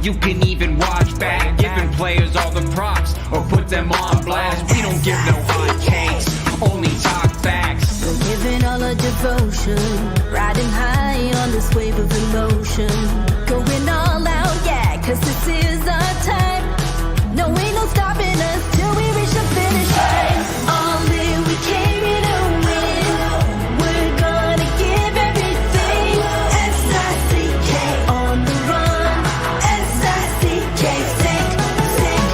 you can even watch back. Giving players all the props or put them on blast. We don't give no hot takes, only talk facts. We're giving all our devotion, riding high on this wave of emotion. Going all out, yeah, cause this is our time. No, ain't no stopping us till we reach the finish line. All in, we came here to win. We're gonna give everything. S-I-C-K on the run. S-I-C-K, sick, sick.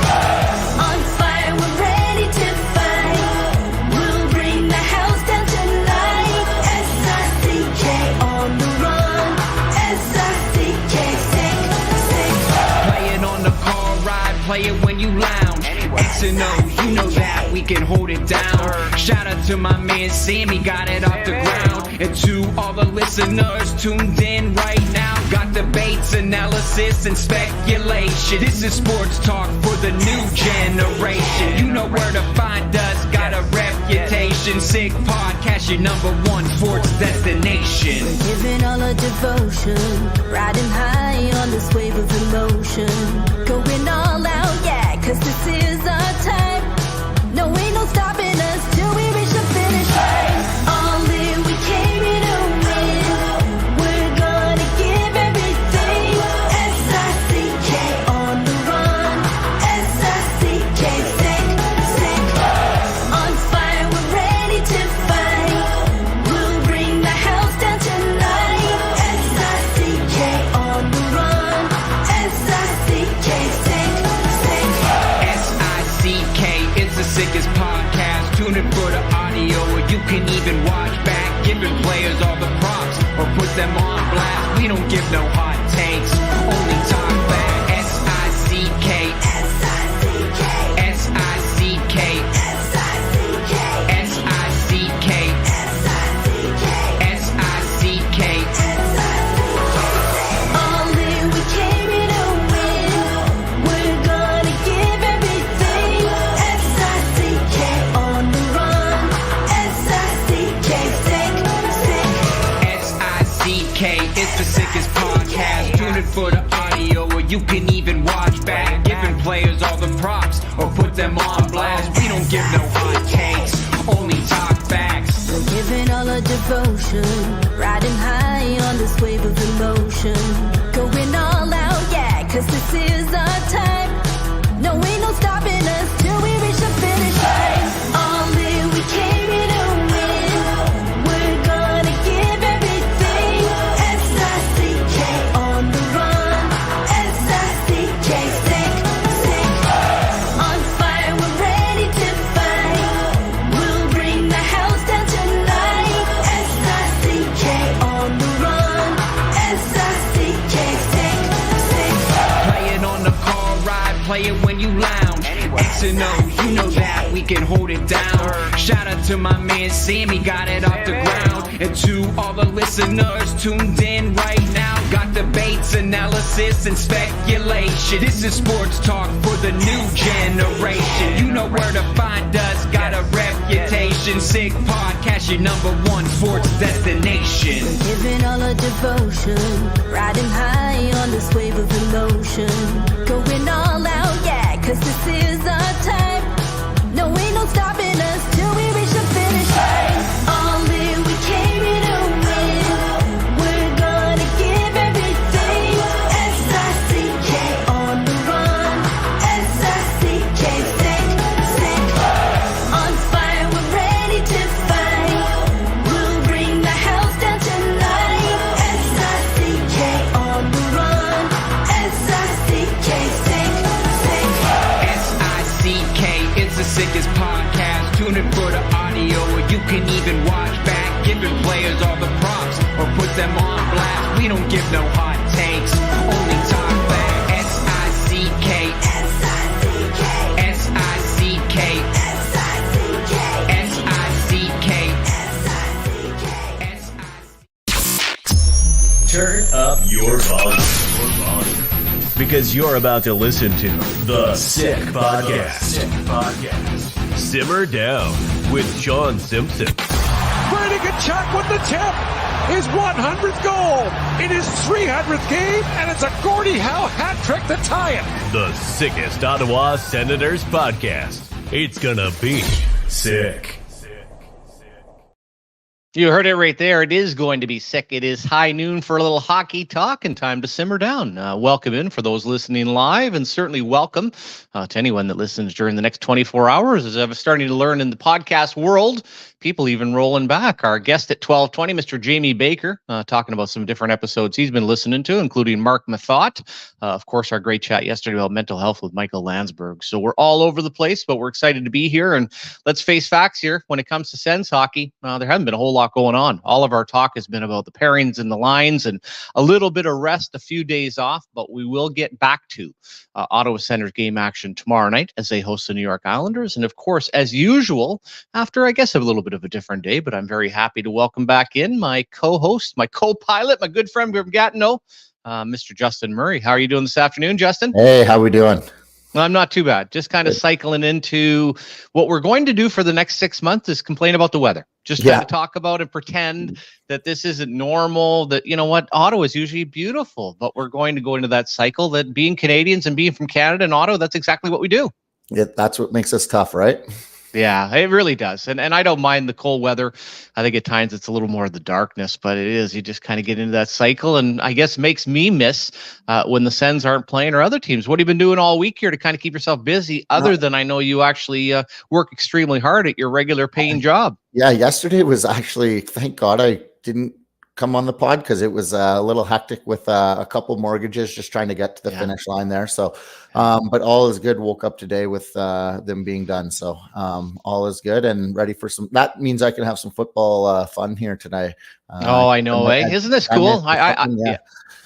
On fire, we're ready to fight. We'll bring the house down tonight. S-I-C-K on the run. S-I-C-K, sick, sick. Play it on the car ride, play it when you lounge. X and O, you know that we can hold it down. Shout out to my man Sammy, got it off the ground. And to all the listeners tuned in right now, got debates, analysis, and speculation. This is sports talk for the new generation. You know where to find us, got a reputation. Sick podcast, your #1 sports destination. Giving all our devotion, riding high on this wave of emotion. Going all out, yeah, cause this is our time. No, ain't no stopping us till we reach the finish line. All in, we came here to win. We're gonna give everything. S-I-C-K on the run. S-I-C-K, sick, sick. On fire, we're ready to fight. We'll bring the house down tonight. S-I-C-K on the run. S-I-C-K, sick, sick. S-I-C-K, it's the sickest podcast. Tune in for the audio, or you can even watch back. Giving players all the props or put them on blast. We don't give no hot takes, only talk back. S-I-C-K, S-I-C-K, S-I-C-K, S-I-C-K, S-I-C-K, S-I-C-K, S-I-C-K. All in, we came here to win. We're gonna give everything. S-I-C-K on the run. S-I-C-K, sick, sick. S-I-C-K, it's the sickest podcast. Tune in for the audio, or you can even watch back. Giving players all the props or put them on blast. We don't give no hot takes, only talk facts. We're giving all our devotion, riding high on this wave of emotion. Going all out, yeah, cause this is our time. No, ain't no stopping us till we reach the finish line. All in, we came here to win. We're gonna give everything. S-I-C-K on the run. S-I-C-K, sick, sick. On fire, we're ready to fight. We'll bring the house down tonight. S-I-C-K on the run. S-I-C-K, sick, sick. Play it on the car ride, play it when you lounge. X and O, you know that we can hold it down. Shout out to my man Sammy, got it off the ground. And to all the listeners tuned in right now, got debates, analysis, and speculation. This is sports talk for the new generation. You know where to find us, got a reputation. Sick podcast, your #1 sports destination. Giving all our devotion, riding high on this wave of emotion. Going all out, yeah, cause this is our time. No, ain't no stopping us till we reach the finish line. All in, we came here to win. We're gonna give everything. S-I-C-K on the run. S-I-C-K, sick, sick. On fire, we're ready to fight. We'll bring the house down tonight. S-I-C-K on the run. S-I-C-K, sick, sick. S-I-C-K, it's the sickest podcast. Tune in for the audio, or you can even watch back. Giving players all the props or put them on blast. We don't give no hot takes, only talk back. S-I-C-K, S-I-C-K, S-I-C-K, S-I-C-K, S-I-C-K, S-I-C-K. Turn up your volume. Because you're about to listen to The Sick Podcast. Simmer Down with Shawn Simpson. Brady Tkachuk with the tip. his 100th goal in his 300th game, and it's a Gordie Howe hat trick to tie it. The sickest Ottawa Senators podcast. It's gonna be sick. You heard it right there. It is going to be sick. It is high noon for a little hockey talk and time to simmer down. Welcome in for those listening live, and certainly welcome to anyone that listens during the next 24 hours. As I'm starting to learn in the podcast world, people even rolling back. Our guest at 12:20, Mr. Jamie Baker, talking about some different episodes he's been listening to, including Mark Mathot. Of course, our great chat yesterday about mental health with Michael Landsberg. So we're all over the place, but we're excited to be here. And let's face facts here. When it comes to Sens hockey, there hasn't been a whole lot going on. All of our talk has been about the pairings and the lines and a little bit of rest, a few days off, but we will get back to Ottawa Senators game action tomorrow night as they host the New York Islanders. And of course, as usual, after I guess a little bit of a different day, but I'm very happy to welcome back in my co-host, my co-pilot, my good friend from Gatineau, Mr. Justin Murray. How are you doing this afternoon, Justin? Hey, how we doing? Well, I'm not too bad. Just kind of cycling into what we're going to do for the next 6 months is complain about the weather. Just kind of talk about and pretend that this isn't normal, that, you know what, Ottawa is usually beautiful, but we're going to go into that cycle that being Canadians and being from Canada and Ottawa, that's exactly what we do. Yeah, that's what makes us tough, right? Yeah, it really does. And I don't mind the cold weather. I think at times it's a little more of the darkness, but it is, you just kind of get into that cycle, and I guess makes me miss when the Sens aren't playing or other teams. What have you been doing all week here to kind of keep yourself busy, other than I know you actually work extremely hard at your regular paying job? Yeah, yesterday was actually, thank God I didn't come on the pod because it was a little hectic with a couple mortgages, just trying to get to the finish line there. So, but all is good. Woke up today with them being done. So all is good and ready for some. That means I can have some football fun here today. I know, isn't this cool?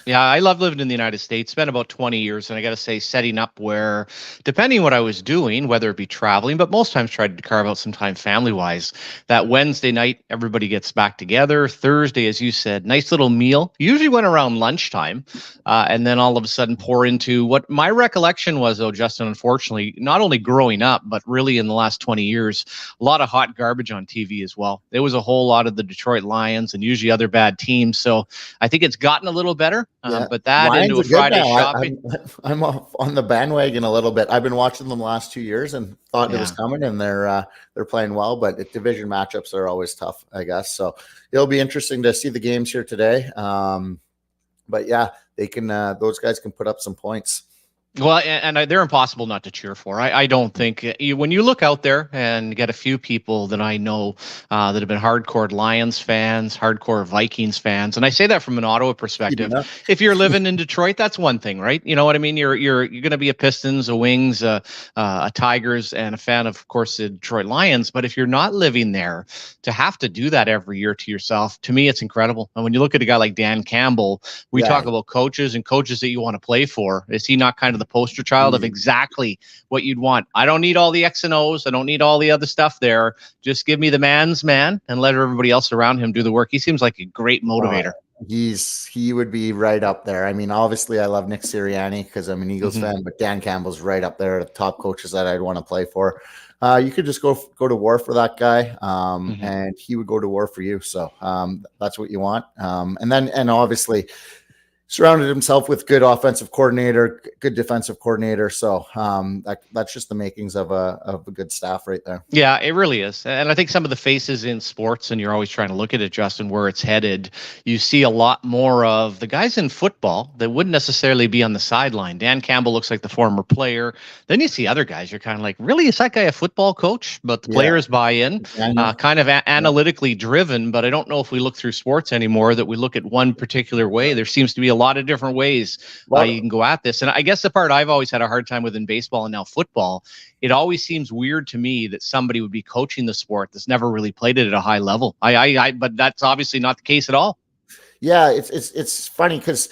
Yeah, I love living in the United States. Spent about 20 years, and I got to say, setting up where, depending what I was doing, whether it be traveling, but most times tried to carve out some time family-wise, that Wednesday night, everybody gets back together. Thursday, as you said, nice little meal. Usually went around lunchtime, and then all of a sudden pour into what my recollection was, though, Justin, unfortunately, not only growing up, but really in the last 20 years, a lot of hot garbage on TV as well. There was a whole lot of the Detroit Lions and usually other bad teams. So I think it's gotten a little better. But that Lions into a Friday shopping. I'm on the bandwagon a little bit. I've been watching them the last 2 years and thought it was coming, and they're playing well. But division matchups are always tough, I guess. So it'll be interesting to see the games here today. But yeah, they can. Those guys can put up some points. Well, and they're impossible not to cheer for. I don't think when you look out there and get a few people that I know that have been hardcore Lions fans, hardcore Vikings fans, and I say that from an Ottawa perspective. If you're living in Detroit, that's one thing, right? You know what I mean? You're going to be a Pistons, a Wings, a Tigers, and a fan of course, the Detroit Lions. But if you're not living there, to have to do that every year to yourself, to me, it's incredible. And when you look at a guy like Dan Campbell, we talk about coaches and coaches that you want to play for. Is he not kind of the poster child of exactly what you'd want? I don't need all the X and O's. I don't need all the other stuff there. Just give me the man's man and let everybody else around him do the work. He seems like a great motivator. He would be right up there. I mean, obviously I love Nick Sirianni because I'm an Eagles fan, but Dan Campbell's right up there, the top coaches that I'd want to play for. You could just go to war for that guy, and he would go to war for you. So that's what you want. And obviously surrounded himself with good offensive coordinator, good defensive coordinator. So that's just the makings of a good staff right there. Yeah, it really is. And I think some of the faces in sports, and you're always trying to look at it, Justin, where it's headed, you see a lot more of the guys in football that wouldn't necessarily be on the sideline. Dan Campbell looks like the former player. Then you see other guys, you're kind of like, really, is that guy a football coach? But the players buy in, kind of analytically driven. But I don't know if we look through sports anymore that we look at one particular way. There seems to be a lot of different ways you can go at this. And I guess the part I've always had a hard time with in baseball and now football, it always seems weird to me that somebody would be coaching the sport that's never really played it at a high level. But that's obviously not the case at all. Yeah, it's funny because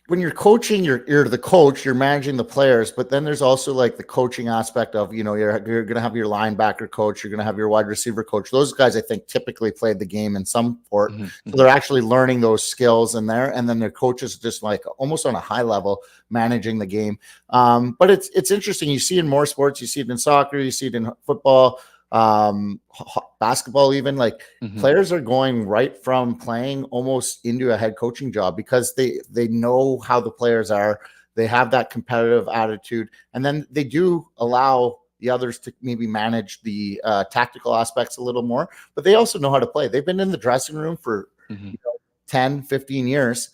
when you're coaching, you're the coach, you're managing the players, but then there's also like the coaching aspect of, you know, you're going to have your linebacker coach, you're going to have your wide receiver coach. Those guys, I think, typically played the game in some sport. So they're actually learning those skills in there. And then their coaches just like almost on a high level managing the game. But it's interesting. You see it in more sports, you see it in soccer, you see it in football. basketball, even like Mhm. players are going right from playing almost into a head coaching job because they know how the players are. They have that competitive attitude, and then they do allow the others to maybe manage the tactical aspects a little more, but they also know how to play. They've been in the dressing room for Mhm. 10, 15 years.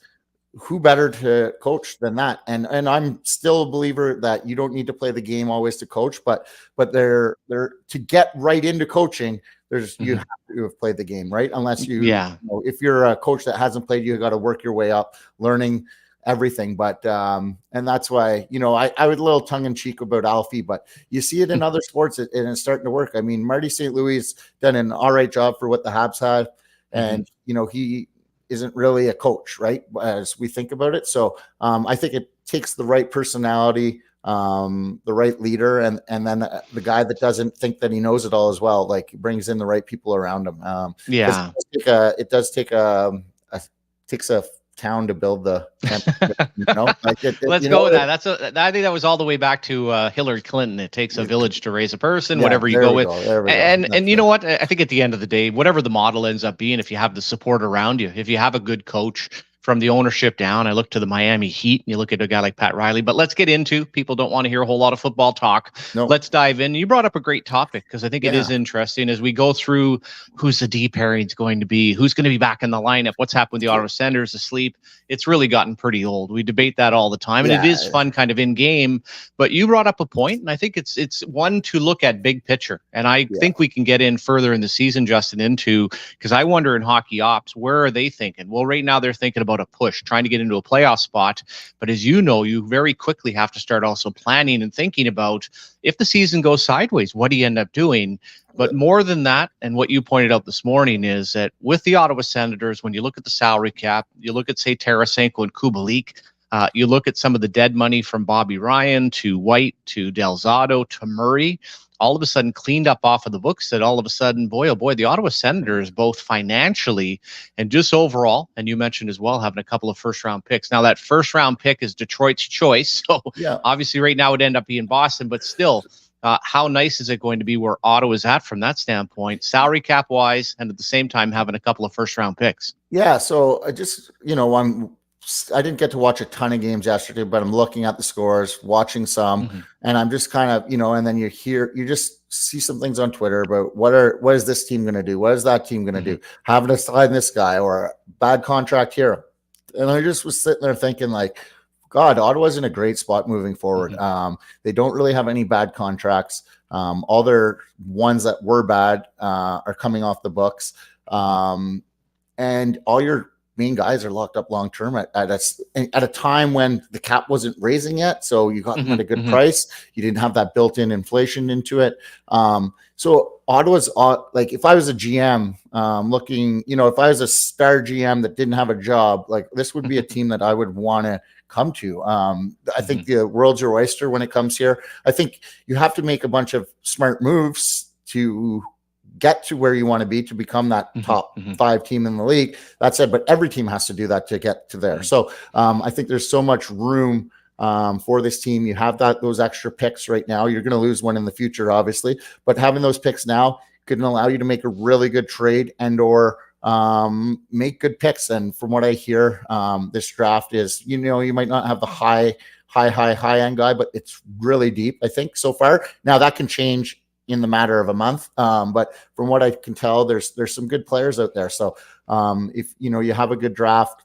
Who better to coach than that? And I'm still a believer that you don't need to play the game always to coach, but they're to get right into coaching, there's you Mhm. have to have played the game, right? Unless Yeah. if you're a coach that hasn't played, you got to work your way up, learning everything. But and that's why, I was a little tongue in cheek about Alfie, but you see it in other sports and it's starting to work. I mean, Marty St. Louis done an all right job for what the Habs had, and he isn't really a coach, right? As we think about it. So I think it takes the right personality, the right leader, and then the guy that doesn't think that he knows it all as well, like brings in the right people around him. Yeah. It does take takes a town to build the championship, Let's go with that. I think that was all the way back to Hillary Clinton. It takes a village to raise a person, whatever you go with. There we go. And you know what? I think at the end of the day, whatever the model ends up being, if you have the support around you, if you have a good coach from the ownership down, I look to the Miami Heat and you look at a guy like Pat Riley. But let's get into, people don't want to hear a whole lot of football talk. No. Let's dive in. You brought up a great topic because I think it is interesting as we go through who's the D pairing's going to be, who's going to be back in the lineup, what's happened with the Ottawa Senators asleep. It's really gotten pretty old. We debate that all the time, and it is fun kind of in game. But you brought up a point, and I think it's one to look at big picture. And I think we can get in further in the season, Justin, into, because I wonder in hockey ops, where are they thinking? Well, right now they're thinking about a push, trying to get into a playoff spot. But as you know, you very quickly have to start also planning and thinking about, if the season goes sideways, what do you end up doing? But more than that, and what you pointed out this morning, is that with the Ottawa Senators, when you look at the salary cap, you look at, say, Tarasenko and Kubalik, you look at some of the dead money from Bobby Ryan to White to Delzato to Murray, all of a sudden cleaned up off of the books, that all of a sudden, boy, oh boy, the Ottawa Senators, both financially and just overall, and you mentioned as well, having a couple of first-round picks. Now, that first-round pick is Detroit's choice, so obviously right now it would end up being Boston, but still, how nice is it going to be where Ottawa's at from that standpoint, salary cap wise, and at the same time having a couple of first round picks? Yeah. So I just, I didn't get to watch a ton of games yesterday, but I'm looking at the scores, watching some, and I'm just kind of, and then you just see some things on Twitter about what is this team going to do? What is that team going to do? Having to sign this guy or a bad contract here. And I just was sitting there thinking like, God, Ottawa's in a great spot moving forward. They don't really have any bad contracts. All their ones that were bad are coming off the books. And all your main guys are locked up long term at a time when the cap wasn't raising yet. So you got them at a good price. You didn't have that built-in inflation into it. So Ottawa's like, if I was a GM looking, if I was a star GM that didn't have a job, like this would be a team that I would want to come to. I think the world's your oyster when it comes here. I think you have to make a bunch of smart moves to get to where you want to be, to become that top 5 team in the league. That said, but every team has to do that to get to there. So I think there's so much room for this team. You have those extra picks right now. You're going to lose one in the future, obviously, but having those picks now could allow you to make a really good trade and or make good picks. And from what I hear, this draft is, you might not have the high end guy, but it's really deep, I think, so far. Now that can change in the matter of a month. But from what I can tell, there's some good players out there. So if you have a good draft,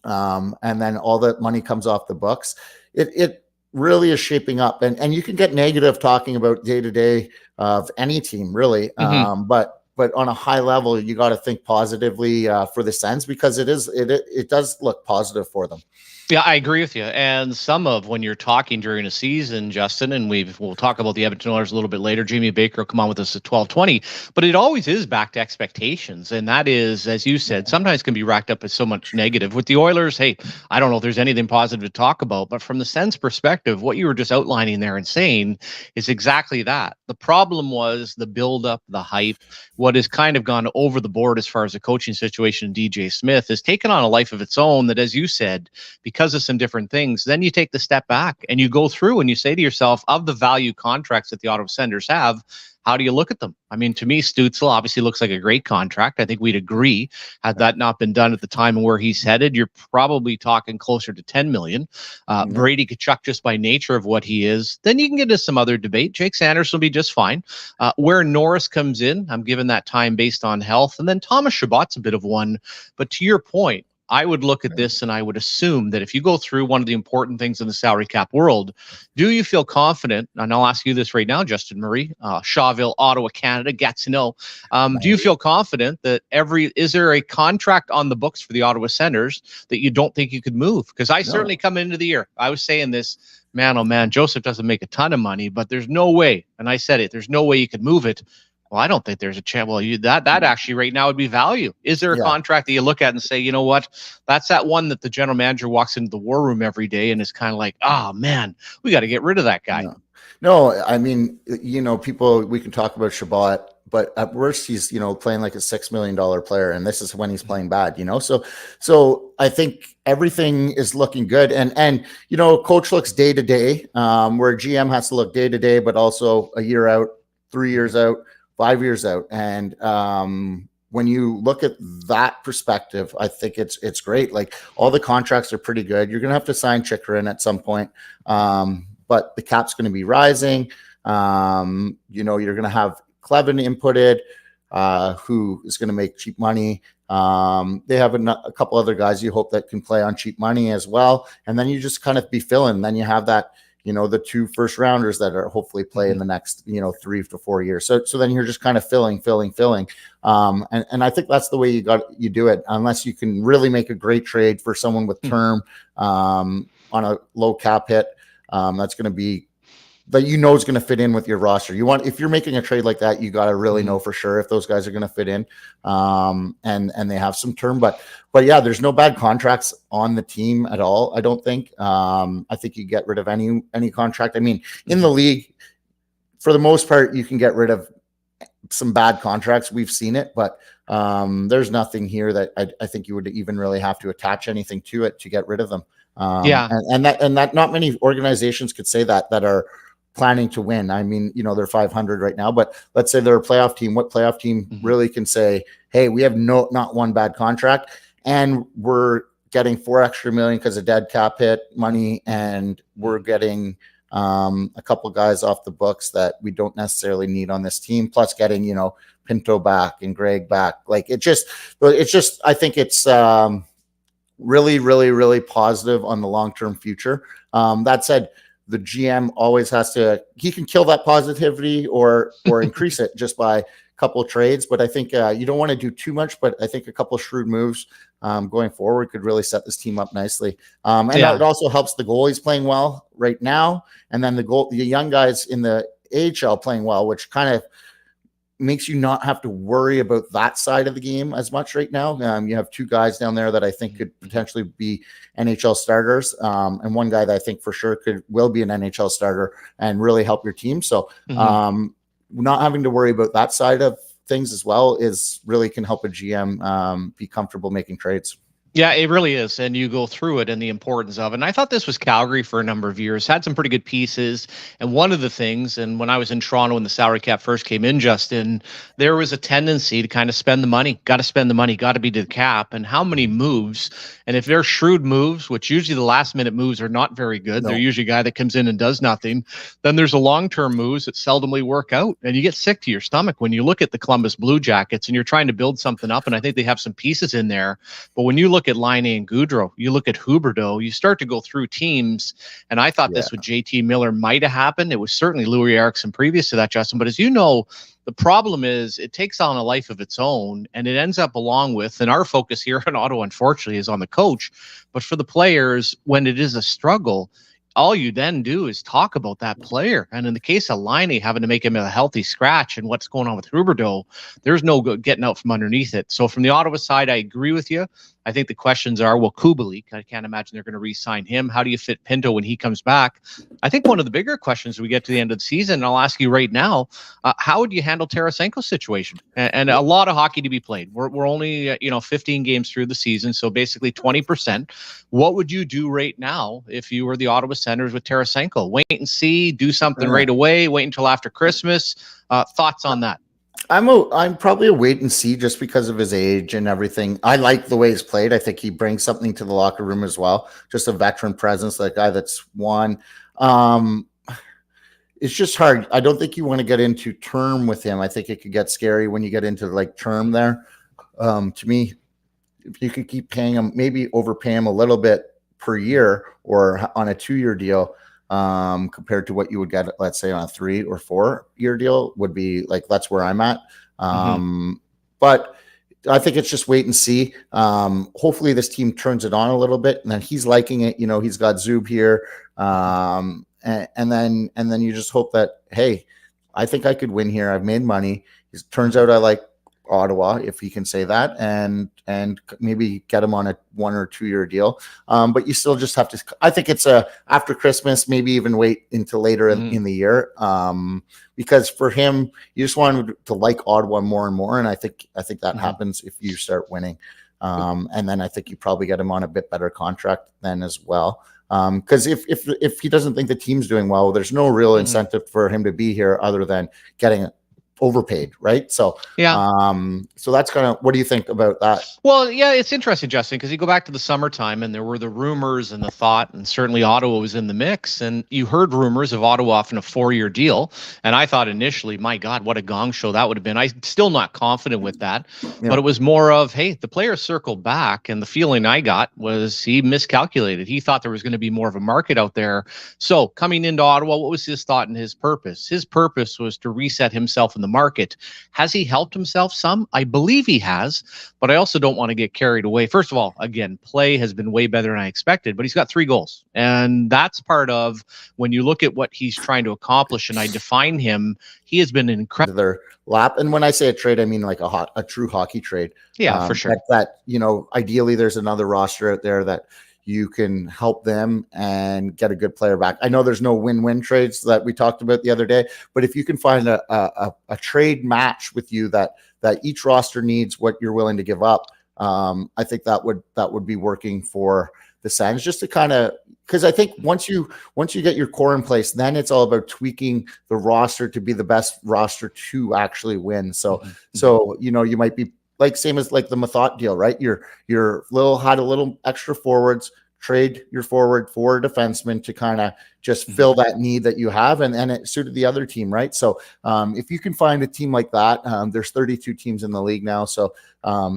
and then all that money comes off the books, it really is shaping up. And you can get negative talking about day to day of any team, really. But on a high level, you got to think positively for the Sens, because it does look positive for them. Yeah, I agree with you. And some of, when you're talking during a season, Justin, and we'll talk about the Edmonton Oilers a little bit later. Jamie Baker will come on with us at 12:20, but it always is back to expectations. And that is, as you said, sometimes can be racked up as so much negative. With the Oilers, hey, I don't know if there's anything positive to talk about, but from the Sens perspective, what you were just outlining there and saying is exactly that. The problem was the buildup, the hype, what has kind of gone over the board as far as the coaching situation in DJ Smith has taken on a life of its own that, as you said, because because of some different things, then you take the step back and you go through and you say to yourself, of the value contracts that the Ottawa Senators have, how do you look at them? I mean, to me, Stützle obviously looks like a great contract. I think we'd agree. Had that not been done at the time and where he's headed, you're probably talking closer to $10 million. Brady Tkachuk, just by nature of what he is, then you can get into some other debate. Jake Sanderson will be just fine. Where Norris comes in, I'm given that time based on health. And then Thomas Chabot's a bit of one. But to your point, I would look at this and I would assume that if you go through one of the important things in the salary cap world, do you feel confident? And I'll ask you this right now, Justin Murray, Shawville, Ottawa, Canada, Gatineau. Do you feel confident that is there a contract on the books for the Ottawa Senators that you don't think you could move? Because I certainly come into the year, I was saying this, man, oh man, Joseph doesn't make a ton of money, but there's no way, and I said it, there's no way you could move it. Well, I don't think there's a chance. Well, that actually right now would be value. Is there a contract that you look at and say, you know what, that's that one that the general manager walks into the war room every day and is kind of like, oh man, we got to get rid of that guy. No, I mean, people, we can talk about Chabot, but at worst he's, playing like a $6 million player. And this is when he's playing bad, So I think everything is looking good. And coach looks day to day, where GM has to look day to day, but also a year out, 3 years out, 5 years out. And when you look at that perspective, I think it's great. Like all the contracts are pretty good. You're going to have to sign Chikrin at some point. But the cap's going to be rising. You're going to have Clevin inputted, who is going to make cheap money. They have a couple other guys you hope that can play on cheap money as well. And then you just kind of be filling. Then you have that, the 2 first rounders that are hopefully play in the next, 3 to 4 years. So then you're just kind of filling. And I think that's the way you do it, unless you can really make a great trade for someone with term, on a low cap hit. That's going to be that is going to fit in with your roster. If you're making a trade like that, you got to really know for sure if those guys are going to fit in, and they have some term. But yeah, there's no bad contracts on the team at all, I don't think. I think you get rid of any contract. I mean, in the league, for the most part, you can get rid of some bad contracts. We've seen it, but there's nothing here that I think you would even really have to attach anything to it to get rid of them. And that not many organizations could say that are planning to win. I mean, they're 500 right now, but let's say they're a playoff team. What playoff team really can say, hey, we have not one bad contract and we're getting $4 extra million because of dead cap hit money, and we're getting a couple guys off the books that we don't necessarily need on this team, plus getting, Pinto back and Greg back. Like I think it's really, really, really positive on the long-term future. That said, the GM always he can kill that positivity or increase it just by a couple of trades. But I think you don't want to do too much, but I think a couple of shrewd moves going forward could really set this team up nicely. It also helps the goalies playing well right now. And then the young guys in the AHL playing well, which kind of makes you not have to worry about that side of the game as much right now. You have 2 guys down there that I think could potentially be NHL starters, and one guy that I think for sure will be an NHL starter and really help your team. So not having to worry about that side of things as well can help a GM be comfortable making trades. Yeah, it really is. And you go through it and the importance of it. And I thought this was Calgary for a number of years, had some pretty good pieces. And one of the things, and when I was in Toronto when the salary cap first came in, Justin, there was a tendency to kind of spend the money, got to spend the money, got to be to the cap. And how many moves? And if they're shrewd moves, which usually the last minute moves are not very good, they're usually a guy that comes in and does nothing. Then there's a long-term moves that seldomly work out. And you get sick to your stomach when you look at the Columbus Blue Jackets and you're trying to build something up. And I think they have some pieces in there. But when you look at Laine and Gaudreau, you look at Huberdeau, you start to go through teams, and I thought this with JT Miller might have happened. It was certainly Louis Eriksson previous to that, Justin. But as you know, the problem is it takes on a life of its own, and it ends up along with, and our focus here in Ottawa, unfortunately, is on the coach. But for the players, when it is a struggle, all you then do is talk about that player. And in the case of Laine, having to make him a healthy scratch and what's going on with Huberdeau, there's no getting out from underneath it. So from the Ottawa side, I agree with you. I think the questions are, well, Kubalik, I can't imagine they're going to re-sign him. How do you fit Pinto when he comes back? I think one of the bigger questions as we get to the end of the season, and I'll ask you right now, how would you handle Tarasenko's situation? And a lot of hockey to be played. We're only 15 games through the season, so basically 20%. What would you do right now if you were the Ottawa Senators with Tarasenko? Wait and see, do something right away, wait until after Christmas. Thoughts on that? I'm probably a wait and see just because of his age and everything. I like the way he's played. I think he brings something to the locker room as well. Just a veteran presence, like a guy that's won. It's just hard. I don't think you want to get into term with him. I think it could get scary when you get into like term there. To me, if you could keep paying him, maybe overpay him a little bit per year or on a 2-year deal, compared to what you would get, let's say, on a 3 or 4 year deal, would be like, that's where I'm at. But I think it's just wait and see. Hopefully this team turns it on a little bit, and then he's liking it. He's got Zub here. And then you just hope that, hey, I think I could win here. I've made money. It turns out I like Ottawa, if he can say that, and maybe get him on a 1 or 2 year deal. But you still just have to, I think it's after Christmas, maybe even wait until later in the year. Because for him, you just want him to like Ottawa more and more. And I think that happens if you start winning. And then I think you probably get him on a bit better contract then as well. Because if he doesn't think the team's doing well, there's no real incentive for him to be here other than getting overpaid, right? So so that's kind of, what do you think about that? Well, yeah, it's interesting, Justin, because you go back to the summertime and there were the rumors and the thought, and certainly Ottawa was in the mix, and you heard rumors of Ottawa off in a 4-year deal, and I thought initially, my God, what a gong show that would have been. I'm still not confident with that, but it was more of, hey, the player circled back, and the feeling I got was he miscalculated. He thought there was going to be more of a market out there. So coming into Ottawa, what was his thought and his purpose? His purpose was to reset himself in the market. Has he helped himself some? I believe he has, but I also don't want to get carried away. First of all, again, play has been way better than I expected, but he's got 3 goals. And that's part of when you look at what he's trying to accomplish, and I define him, he has been incredible. Their lap. And when I say a trade, I mean like a true hockey trade. Yeah, for sure. That ideally there's another roster out there that you can help them and get a good player back. I know there's no win-win trades that we talked about the other day, but if you can find a trade match with you that each roster needs what you're willing to give up, I think that would be working for the Sens, just to kind of, because I think once you get your core in place, then it's all about tweaking the roster to be the best roster to actually win. So you might be like, same as like the Mathot deal, right? You're had a little extra forwards, trade your forward for a defenseman to kind of just fill that need that you have, and it suited the other team, right? So if you can find a team like that, there's 32 teams in the league now, so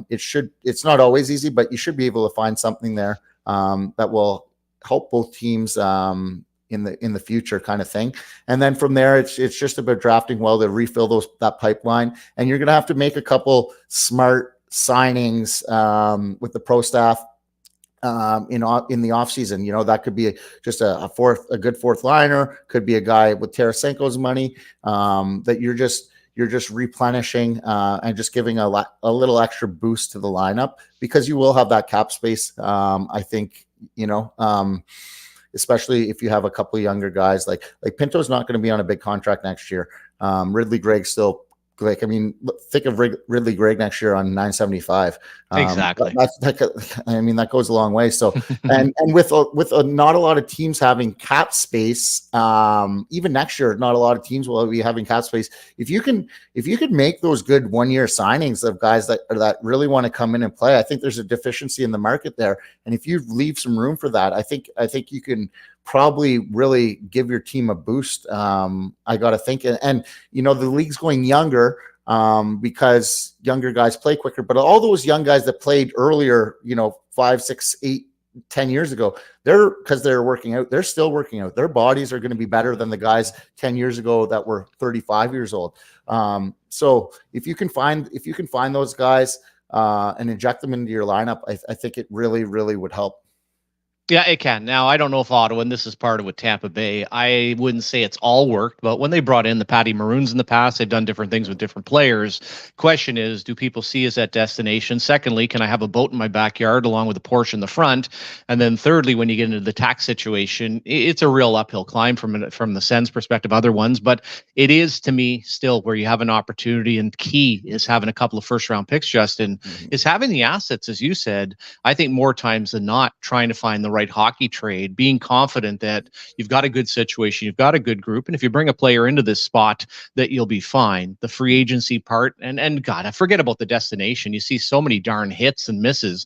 it's not always easy, but you should be able to find something there that will help both teams in the future, kind of thing. And then from there, it's just about drafting well to refill that pipeline. And you're going to have to make a couple smart signings with the pro staff in the offseason. That could be just a good fourth liner, could be a guy with Tarasenko's money that you're just replenishing and just giving a little extra boost to the lineup, because you will have that cap space. I think, especially if you have a couple of younger guys, like Pinto's not going to be on a big contract next year. Ridley Gregg's still, think of Ridley Gregg next year on $975. Exactly. That goes a long way. So, and with not a lot of teams having cap space, even next year, not a lot of teams will be having cap space. If you can make those good 1-year signings of guys that really want to come in and play, I think there's a deficiency in the market there. And if you leave some room for that, I think you can probably really give your team a boost. I got to think, and the league's going younger because younger guys play quicker, but all those young guys that played earlier, 5, 6, 8, 10 years ago, because they're working out, they're still working out. Their bodies are going to be better than the guys 10 years ago that were 35 years old. So if you can find those guys and inject them into your lineup, I think it really, really would help. Yeah, it can. Now, I don't know if Ottawa, and this is part of with Tampa Bay, I wouldn't say it's all worked, but when they brought in the Patty Maroons in the past, they've done different things with different players. Question is, do people see us at destination? Secondly, can I have a boat in my backyard along with a Porsche in the front? And then thirdly, when you get into the tax situation, it's a real uphill climb from the Sens perspective, other ones, but it is to me still where you have an opportunity, and key is having a couple of first round picks, Justin, is having the assets, as you said. I think more times than not, trying to find the right hockey trade, being confident that you've got a good situation, you've got a good group, and if you bring a player into this spot, that you'll be fine. The free agency part, and God, I forget about the destination. You see so many darn hits and misses.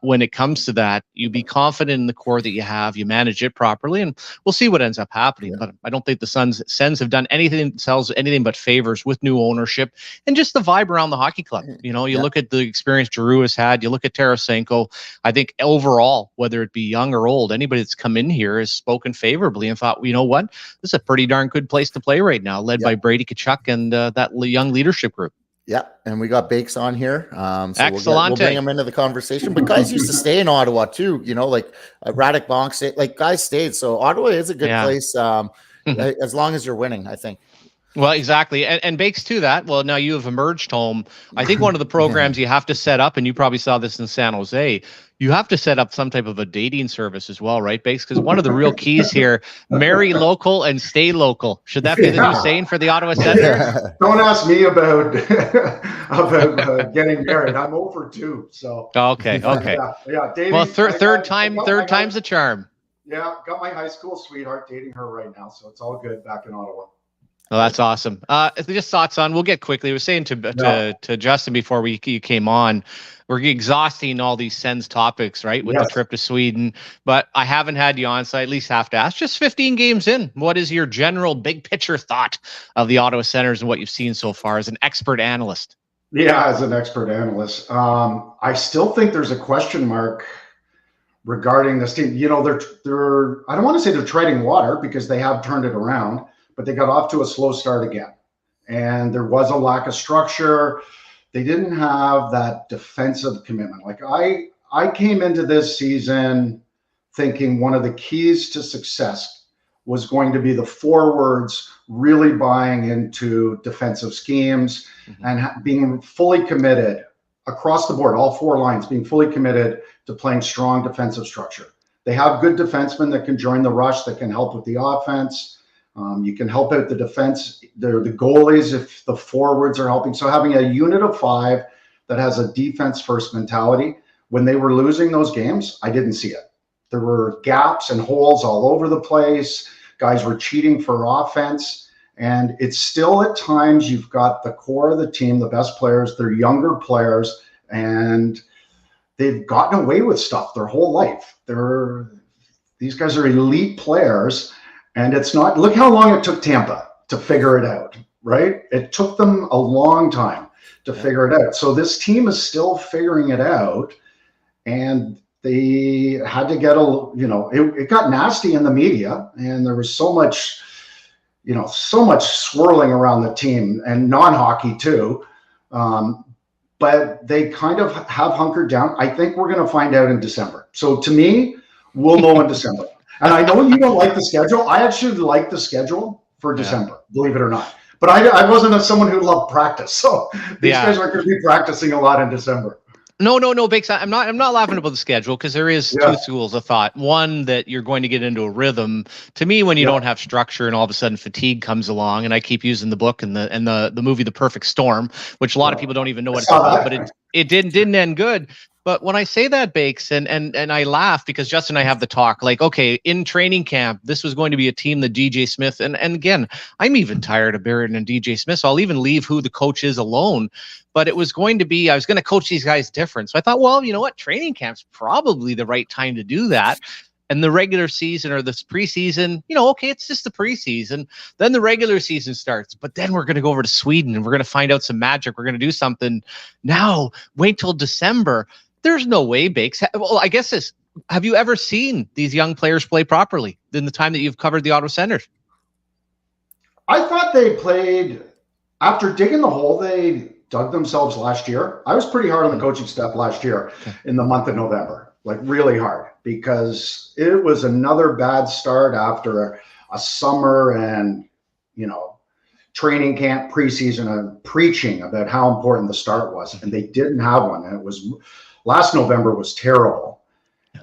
When it comes to that, you be confident in the core that you have, you manage it properly, and we'll see what ends up happening. Yeah. But I don't think the Sens have done anything but favors with new ownership and just the vibe around the hockey club. You know, you look at the experience Giroux has had, you look at Tarasenko. I think overall, whether it be young or old, anybody that's come in here has spoken favorably and thought, you know what, this is a pretty darn good place to play right now, led by Brady Tkachuk and that young leadership group. Yeah, and we got Bakes on here. So we'll bring him into the conversation. But guys used to stay in Ottawa too, you know, like Radek Bonk stayed, like guys stayed. So Ottawa is a good place as long as you're winning, I think. Well, exactly. And Bakes to that. Well, now you have emerged home. I think one of the programs you have to set up, and you probably saw this in San Jose, you have to set up some type of a dating service as well, right, Bakes? Because one of the real keys here, marry local and stay local. Should that be the new saying for the Ottawa Senators? Don't ask me about getting married. I'm over 2. So okay. Yeah. Dating, well, third time's the charm. Yeah, got my high school sweetheart dating her right now, so it's all good back in Ottawa. Oh, that's awesome. Just thoughts on, we'll get quickly. I was saying to Justin before you came on, we're exhausting all these Sens topics, right, with the trip to Sweden. But I haven't had you on, so I at least have to ask, just 15 games in, what is your general big picture thought of the Ottawa Senators and what you've seen so far as an expert analyst? Yeah, as an expert analyst, I still think there's a question mark regarding this team. You know, they're I don't want to say they're treading water because they have turned it around, but they got off to a slow start again. And there was a lack of structure. They didn't have that defensive commitment. Like I came into this season thinking one of the keys to success was going to be the forwards really buying into defensive schemes and being fully committed across the board, all 4 lines, being fully committed to playing strong defensive structure. They have good defensemen that can join the rush, that can help with the offense. You can help out the defense, the goalies if the forwards are helping. So having a unit of 5 that has a defense first mentality, when they were losing those games, I didn't see it. There were gaps and holes all over the place. Guys were cheating for offense. And it's still at times you've got the core of the team, the best players, they're younger players, and they've gotten away with stuff their whole life. These guys are elite players. And it's not, look how long it took Tampa to figure it out, right? It took them a long time to figure it out. So this team is still figuring it out. And they had to get it got nasty in the media. And there was so much swirling around the team and non-hockey too. But they kind of have hunkered down. I think we're going to find out in December. So to me, we'll know in December. And I know you don't like the schedule. I actually like the schedule for December, believe it or not. But I wasn't someone who loved practice. So these guys aren't going to be practicing a lot in December. No, Bakes. I'm not laughing about the schedule because there is 2 schools of thought. One, that you're going to get into a rhythm. To me, when you don't have structure and all of a sudden fatigue comes along, and I keep using the book and the movie The Perfect Storm, which a lot of people don't even know what it's about, but it didn't end good. But when I say that, Bakes, and I laugh because Justin and I have the talk, like, okay, in training camp, this was going to be a team that DJ Smith, and again, I'm even tired of Barrett and DJ Smith, so I'll even leave who the coach is alone. But it was going to be, I was going to coach these guys different. So I thought, well, you know what? Training camp's probably the right time to do that. And the regular season or this preseason, okay, it's just the preseason. Then the regular season starts. But then we're going to go over to Sweden and we're going to find out some magic. We're going to do something. Now, wait till December. There's no way, Bakes. Well, I guess this. Have you ever seen these young players play properly in the time that you've covered the Ottawa Senators? I thought they played, after digging the hole, they dug themselves last year. I was pretty hard on the coaching staff last year in the month of November. like really hard, because it was another bad start after a summer and, training camp, preseason, and preaching about how important the start was. And they didn't have one. And it was last November was terrible.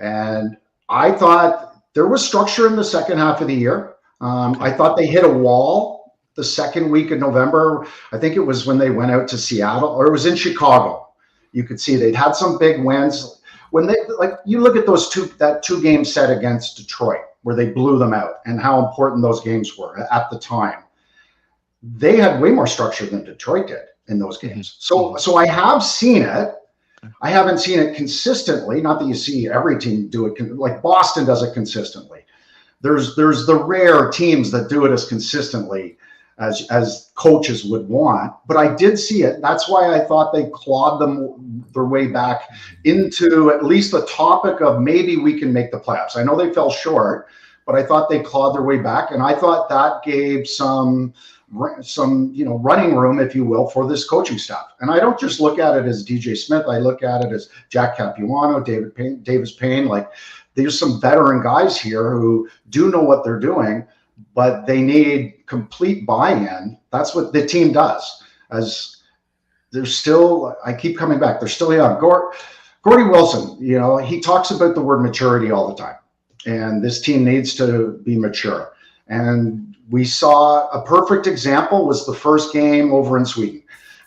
And I thought there was structure in the second half of the year. I thought they hit a wall the second week of November. I think it was when they went out to Seattle, or it was in Chicago. You could see they'd had some big wins. When they, you look at that 2-game set against Detroit, where they blew them out, and how important those games were at the time. They had way more structure than Detroit did in those games. So I have seen it. I haven't seen it consistently. Not that you see every team do it, like Boston does it consistently. There's the rare teams that do it as consistently as coaches would want. But I did see it. That's why I thought they clawed their way back into at least the topic of maybe we can make the playoffs. I know they fell short, but I thought they clawed their way back, and I thought that gave some running room, if you will, for this coaching staff. And I don't just look at it as DJ Smith. I look at it as Jack Capuano, Davis Payne. Like, there's some veteran guys here who do know what they're doing, but they need complete buy-in. That's what the team does. As they're still, I keep coming back, they're still young. Gordy Wilson, he talks about the word maturity all the time. And this team needs to be mature. And we saw a perfect example was the first game over in Sweden.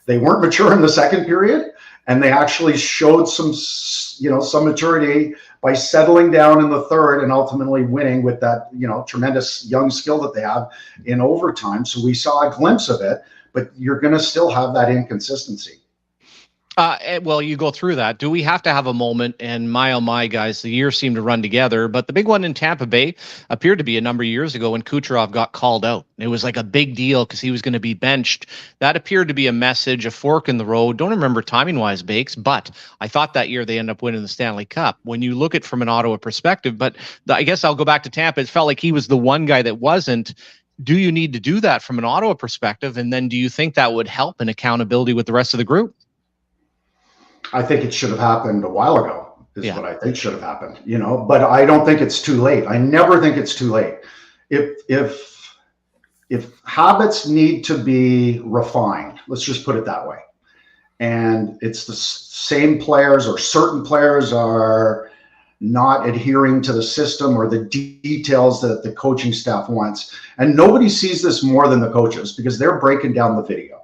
They weren't mature in the second period, and they actually showed some maturity by settling down in the third and ultimately winning with that, tremendous young skill that they have in overtime. So we saw a glimpse of it, but you're going to still have that inconsistency. Well, you go through that. Do we have to have a moment? And oh my, guys, the years seem to run together. But the big one in Tampa Bay appeared to be a number of years ago when Kucherov got called out. It was like a big deal because he was going to be benched. That appeared to be a message, a fork in the road. Don't remember timing-wise, Bakes, but I thought that year they ended up winning the Stanley Cup. When you look at it from an Ottawa perspective, but I guess I'll go back to Tampa. It felt like he was the one guy that wasn't. Do you need to do that from an Ottawa perspective? And then do you think that would help in accountability with the rest of the group? I think it should have happened a while ago, what I think should have happened, but I don't think it's too late. I never think it's too late. If habits need to be refined, let's just put it that way, and it's the same players or certain players are not adhering to the system or the details that the coaching staff wants. And nobody sees this more than the coaches, because they're breaking down the video.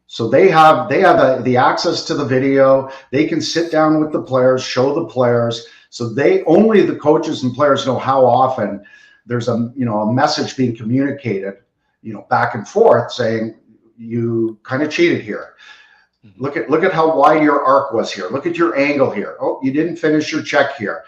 So they have the access to the video. They can sit down with the players, show the players. So only the coaches and players know how often there's a message being communicated, back and forth saying, you kind of cheated here. Look at how wide your arc was here. Look at your angle here. Oh, you didn't finish your check here.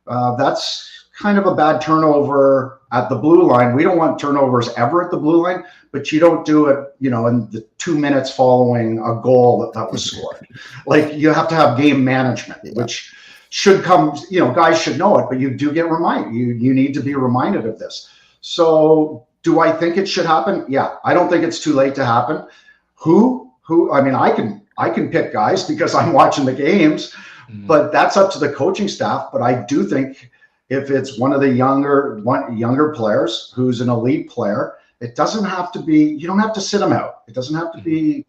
That's kind of a bad turnover at the blue line. We don't want turnovers ever at the blue line, but you don't do it, in the 2 minutes following a goal that was scored. Like, you have to have game management, which should come, guys should know it, but you do get reminded. You need to be reminded of this. So do I think it should happen? Yeah, I don't think it's too late to happen. I mean, I can pick guys because I'm watching the games, but that's up to the coaching staff. But I do think if it's one of the younger players who's an elite player, it doesn't have to be, you don't have to sit them out. It doesn't have to be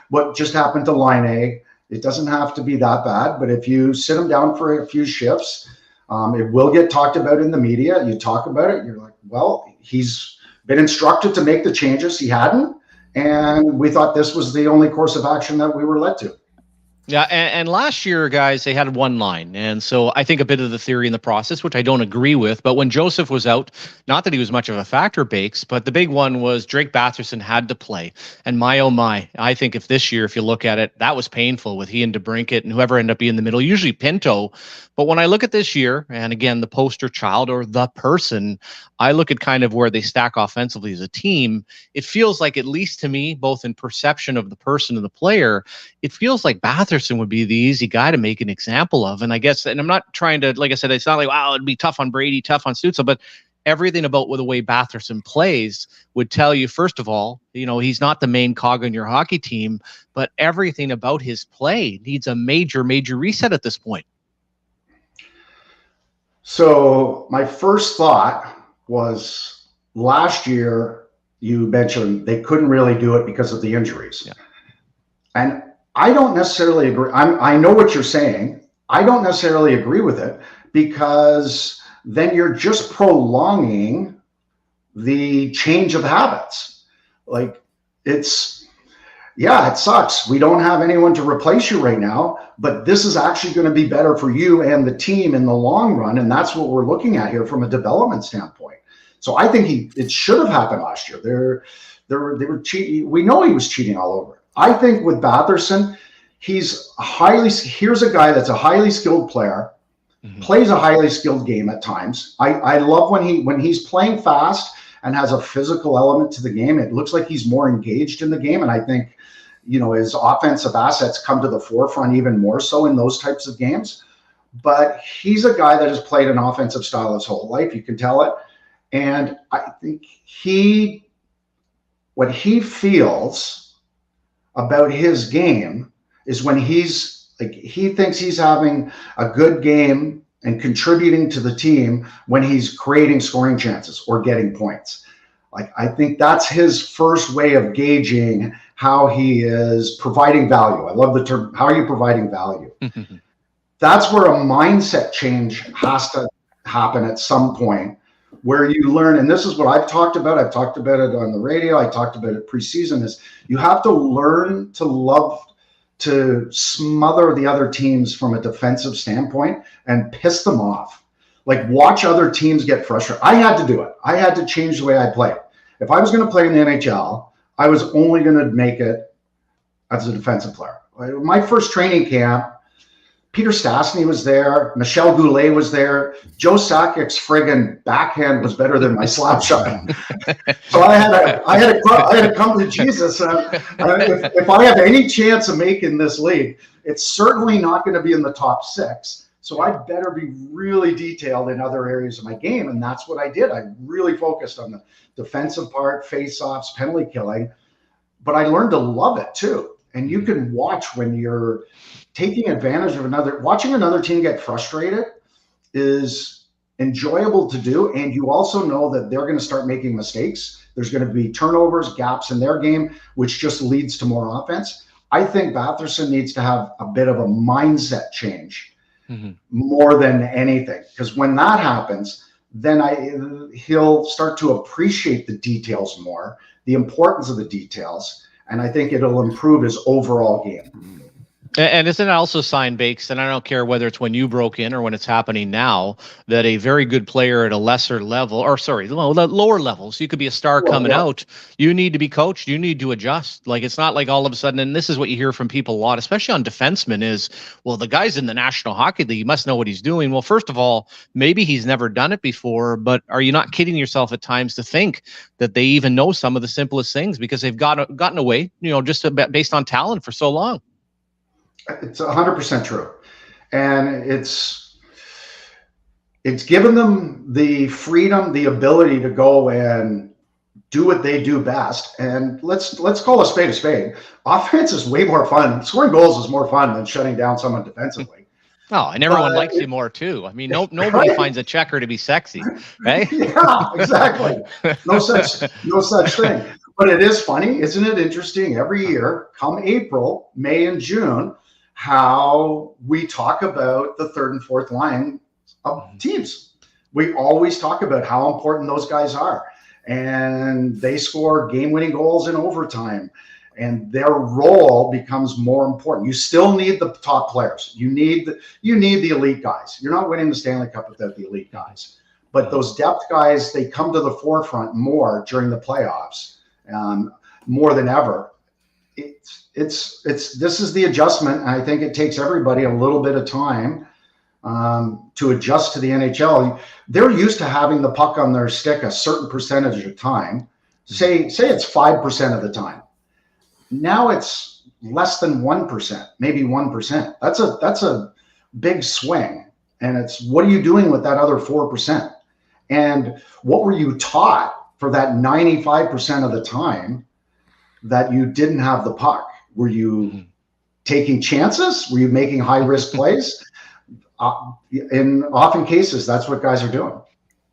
what just happened to Line A. It doesn't have to be that bad. But if you sit them down for a few shifts, it will get talked about in the media. You talk about it, you're like, well, he's been instructed to make the changes. He hadn't. And we thought this was the only course of action that we were led to. Yeah, and last year, guys, they had one line. And so I think a bit of the theory in the process, which I don't agree with, but when Joseph was out, not that he was much of a factor, Bakes, but the big one was Drake Batherson had to play. And oh my, I think if this year, if you look at it, that was painful with he and DeBrincat and whoever ended up being in the middle, usually Pinto. But when I look at this year, and again, the poster child or the person, I look at kind of where they stack offensively as a team. It feels like, at least to me, both in perception of the person and the player, it feels like Batherson would be the easy guy to make an example of. And I guess, and I'm not trying to, like I said, it's not like, wow, it'd be tough on Brady, tough on Stützle, but everything about the way Batherson plays would tell you, first of all, he's not the main cog on your hockey team, but everything about his play needs a major, major reset at this point. So my first thought was last year you mentioned they couldn't really do it because of the injuries. Yeah. And I don't necessarily agree. I know what you're saying. I don't necessarily agree with it because then you're just prolonging the change of habits. Like it sucks. We don't have anyone to replace you right now, but this is actually going to be better for you and the team in the long run. And that's what we're looking at here from a development standpoint. So I think it should have happened last year. They were cheating. We know he was cheating all over. I think with Batherson, here's a guy that's a highly skilled player, plays a highly skilled game at times. I love when he's playing fast and has a physical element to the game. It looks like he's more engaged in the game. And I think, his offensive assets come to the forefront even more so in those types of games. But he's a guy that has played an offensive style his whole life. You can tell it. And I think what he feels about his game is when he thinks he's having a good game and contributing to the team when he's creating scoring chances or getting points. Like, I think that's his first way of gauging how he is providing value. I love the term, how are you providing value? That's where a mindset change has to happen at some point, where you learn, and this is what I've talked about it on the radio, I talked about it preseason, is you have to learn to love to smother the other teams from a defensive standpoint and piss them off. Like, watch other teams get frustrated. I had to do it. I had to change the way I played. If I was going to play in the NHL, I was only going to make it as a defensive player. My first training camp, Peter Stastny was there. Michel Goulet was there. Joe Sakic's friggin' backhand was better than my slap shot. So I had to come to Jesus. If I have any chance of making this league, it's certainly not going to be in the top 6. So I better be really detailed in other areas of my game. And that's what I did. I really focused on the defensive part, face-offs, penalty killing. But I learned to love it too. And you can watch when you're taking advantage of watching another team get frustrated is enjoyable to do. And you also know that they're going to start making mistakes. There's going to be turnovers, gaps in their game, which just leads to more offense. I think Batherson needs to have a bit of a mindset change more than anything. Because when that happens, then he'll start to appreciate the details more, the importance of the details. And I think it'll improve his overall game. And isn't it also a sign, Bakes, and I don't care whether it's when you broke in or when it's happening now, that a very good player at a lesser level, lower levels, you could be a star coming out, you need to be coached, you need to adjust. Like, it's not like all of a sudden, and this is what you hear from people a lot, especially on defensemen, is, well, the guy's in the National Hockey League, he must know what he's doing. Well, first of all, maybe he's never done it before, but are you not kidding yourself at times to think that they even know some of the simplest things because they've gotten away, just based on talent for so long? It's 100% true. And it's given them the freedom, the ability to go and do what they do best. And let's call a spade a spade. Offense is way more fun. Scoring goals is more fun than shutting down someone defensively. Oh, and everyone likes you more too. I mean, nobody finds a checker to be sexy, right? Yeah, exactly. No such thing. But it is funny, isn't it interesting? Every year, come April, May, and June, how we talk about the third and fourth line of teams. We always talk about how important those guys are, and they score game-winning goals in overtime, and their role becomes more important. You still need the top players. You need the elite guys. You're not winning the Stanley Cup without the elite guys, but those depth guys, they come to the forefront more during the playoffs, more than ever. This is the adjustment. I think it takes everybody a little bit of time to adjust to the NHL. They're used to having the puck on their stick a certain percentage of time. Say it's 5% of the time. Now it's less than 1%, maybe 1%. That's a big swing. And it's, what are you doing with that other 4%? And what were you taught for that 95% of the time that you didn't have the puck? Were you taking chances? Were you making high risk plays? in often cases, that's what guys are doing.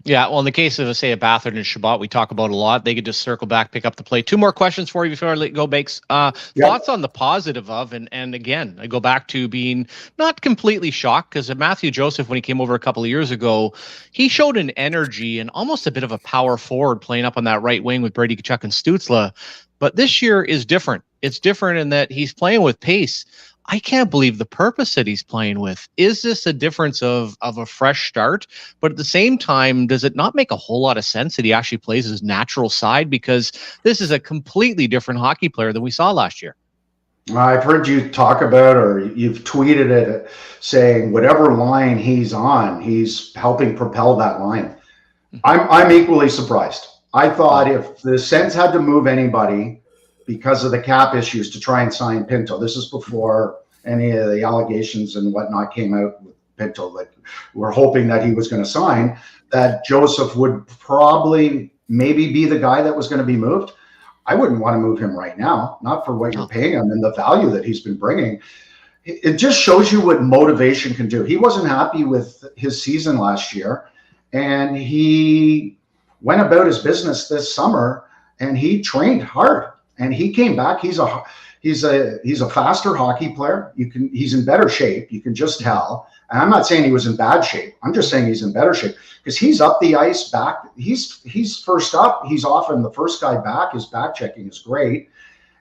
Yeah, well, in the case of, say, a Bathard and Shabbat, we talk about a lot. They could just circle back, pick up the play. 2 more questions for you before I let you go, Bakes. Thoughts on the positive of, and again, I go back to being not completely shocked, because Mathieu Joseph, when he came over a couple of years ago, he showed an energy and almost a bit of a power forward playing up on that right wing with Brady Tkachuk and Stützle. But this year is different. It's different in that he's playing with pace. I can't believe the purpose that he's playing with. Is this a difference of a fresh start? But at the same time, does it not make a whole lot of sense that he actually plays his natural side? Because this is a completely different hockey player than we saw last year. I've heard you talk about, or you've tweeted it, saying whatever line he's on, he's helping propel that line. I'm equally surprised. I thought if the Sens had to move anybody because of the cap issues to try and sign Pinto. This is before any of the allegations and whatnot came out with Pinto that we're hoping that he was going to sign, that Joseph would probably maybe be the guy that was going to be moved. I wouldn't want to move him right now, not for what you're paying him and the value that he's been bringing. It just shows you what motivation can do. He wasn't happy with his season last year, and he went about his business this summer and he trained hard. And he came back. He's a faster hockey player. He's in better shape. You can just tell. And I'm not saying he was in bad shape. I'm just saying he's in better shape because he's up the ice back. He's first up. He's often the first guy back. His back checking is great.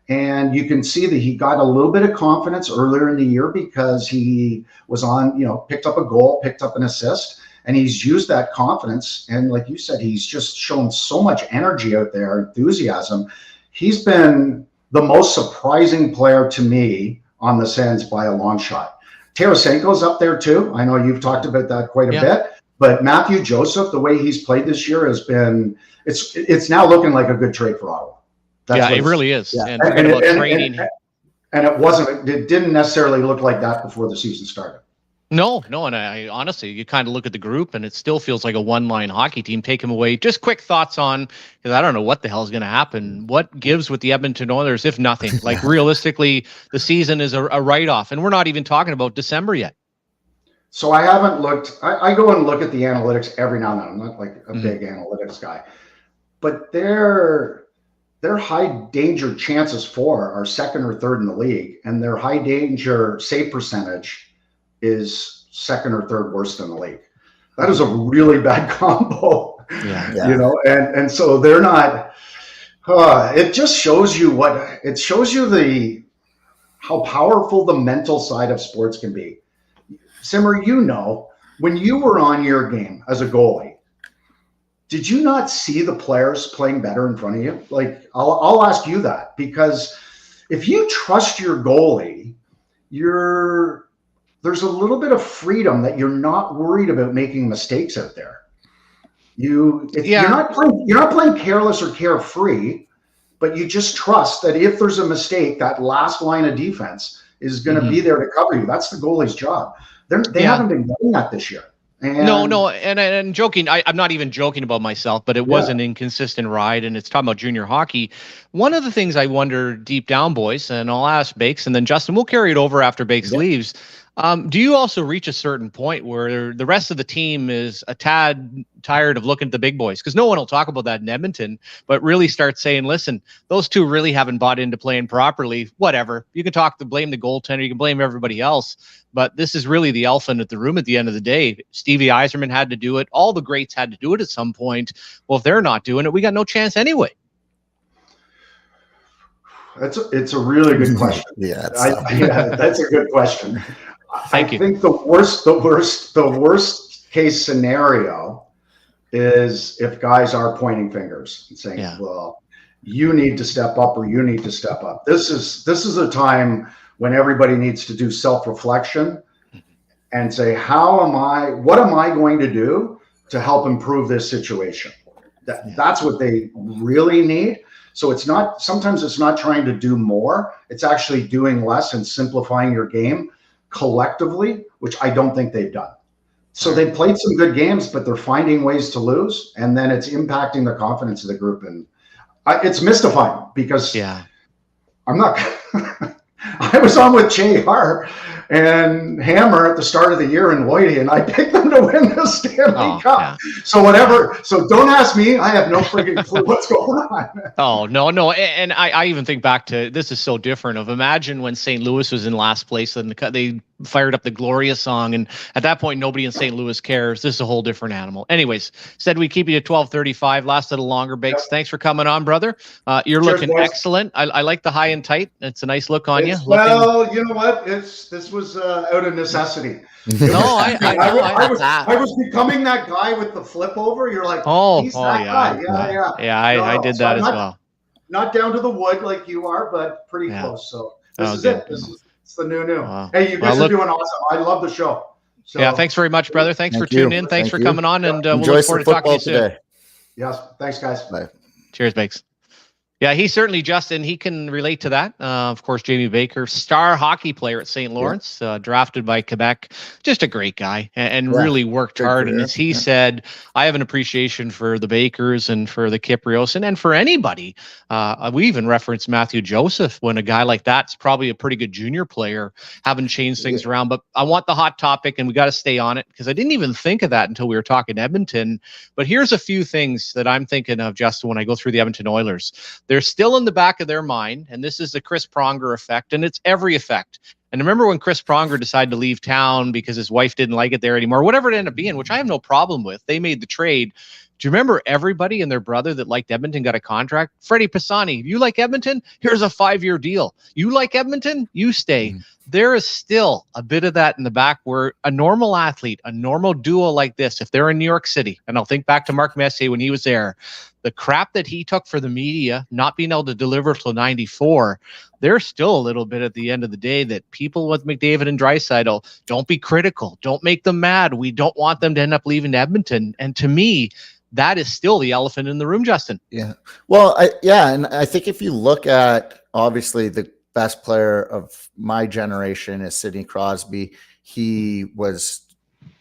And you can see that he got a little bit of confidence earlier in the year because he was on, picked up a goal, picked up an assist, and he's used that confidence. And like you said, he's just shown so much energy out there, enthusiasm. He's been the most surprising player to me on the Sens by a long shot. Tarasenko's up there too. I know you've talked about that quite a bit, but Mathieu Joseph, the way he's played this year has been, it's now looking like a good trade for Ottawa. It really is. Yeah. And it didn't necessarily look like that before the season started. No, and I honestly, you kind of look at the group and it still feels like a one-line hockey team. Take him away. Just quick thoughts on, because I don't know what the hell is going to happen. What gives with the Edmonton Oilers, if nothing? Like realistically, the season is a write-off, and we're not even talking about December yet. So I haven't looked. I go and look at the analytics every now and then. I'm not like a big analytics guy, but their high danger chances for are second or third in the league, and their high danger save percentage is second or third worst in the league. That is a really bad combo, and so they're not, it just shows you how powerful the mental side of sports can be. Simmer, when you were on your game as a goalie, did you not see the players playing better in front of you? Like, I'll ask you that, because if you trust your goalie, there's a little bit of freedom that you're not worried about making mistakes out there. You're not playing careless or carefree, but you just trust that if there's a mistake, that last line of defense is going to be there to cover you. That's the goalie's job. They haven't been doing that this year. And no, and joking. I'm not even joking about myself, but it was an inconsistent ride, and it's talking about junior hockey. One of the things I wonder deep down, boys, and I'll ask Bakes, and then Justin, we'll carry it over after Bakes leaves. Do you also reach a certain point where the rest of the team is a tad tired of looking at the big boys? Because no one will talk about that in Edmonton, but really start saying, listen, those two really haven't bought into playing properly. Whatever. You can blame the goaltender, you can blame everybody else, but this is really the elephant at the room at the end of the day. Stevie Yzerman had to do it. All the greats had to do it at some point. Well, if they're not doing it, we got no chance anyway. It's a really good question. That's a good question. Thank you. I think the worst case scenario is if guys are pointing fingers and saying, well, you need to step up or you need to step up. This is a time when everybody needs to do self-reflection and say, what am I going to do to help improve this situation? That's what they really need. So sometimes it's not trying to do more. It's actually doing less and simplifying your game collectively, which I don't think they've done. So they played some good games, but they're finding ways to lose, and then it's impacting the confidence of the group. And it's mystifying because I'm not. I was on with JR, and Hammer at the start of the year in Lloydie, and I picked them to win the Stanley Cup. Yeah. So whatever. So don't ask me. I have no freaking clue what's going on. Oh, no. And I even think back to, this is so different of, imagine when St. Louis was in last place and they fired up the Gloria song. And at that point, nobody in St. Louis cares. This is a whole different animal. Anyways, said we keep you at 12:35, lasted a longer, Bakes. Yep. Thanks for coming on, brother. You're looking boys. Excellent. I like the high and tight. It's a nice look on you. Well, you know what? This was out of necessity. I was becoming that guy with the flip over. You're like, he's that guy. Yeah. I did that as well. Not down to the wood like you are, but pretty close. So this is it. It's the new. Wow. Hey, you guys are doing awesome. I love the show. So, yeah, thanks very much, brother. Thanks for tuning in. Thanks for coming on, and we'll look forward to talking to you soon. Yes, thanks, guys. Bye. Cheers, Bakes. Yeah, he certainly, Justin, he can relate to that. Of course, Jamie Baker, star hockey player at St. Lawrence, drafted by Quebec. Just a great guy and really worked hard. And as he said, I have an appreciation for the Bakers and for the Kiprios and for anybody. We even referenced Mathieu Joseph when a guy like that's probably a pretty good junior player, haven't changed things around. But I want the hot topic, and we got to stay on it because I didn't even think of that until we were talking Edmonton. But here's a few things that I'm thinking of, Justin, when I go through the Edmonton Oilers. They're still in the back of their mind, and this is the Chris Pronger effect, and it's every effect. And remember when Chris Pronger decided to leave town because his wife didn't like it there anymore, whatever it ended up being, which I have no problem with. They made the trade. Do you remember everybody and their brother that liked Edmonton got a contract? Freddie Pisani, you like Edmonton? Here's a 5-year deal. You like Edmonton? You stay. There is still a bit of that in the back where a normal athlete, a normal duo like this, if they're in New York City, and I'll think back to Mark Messier when he was there, the crap that he took for the media, not being able to deliver till 94, there's still a little bit at the end of the day that people with McDavid and Draisaitl, don't be critical. Don't make them mad. We don't want them to end up leaving Edmonton. And to me, that is still the elephant in the room, Justin. Yeah. Well, and I think if you look at, obviously, the best player of my generation is Sidney Crosby. He was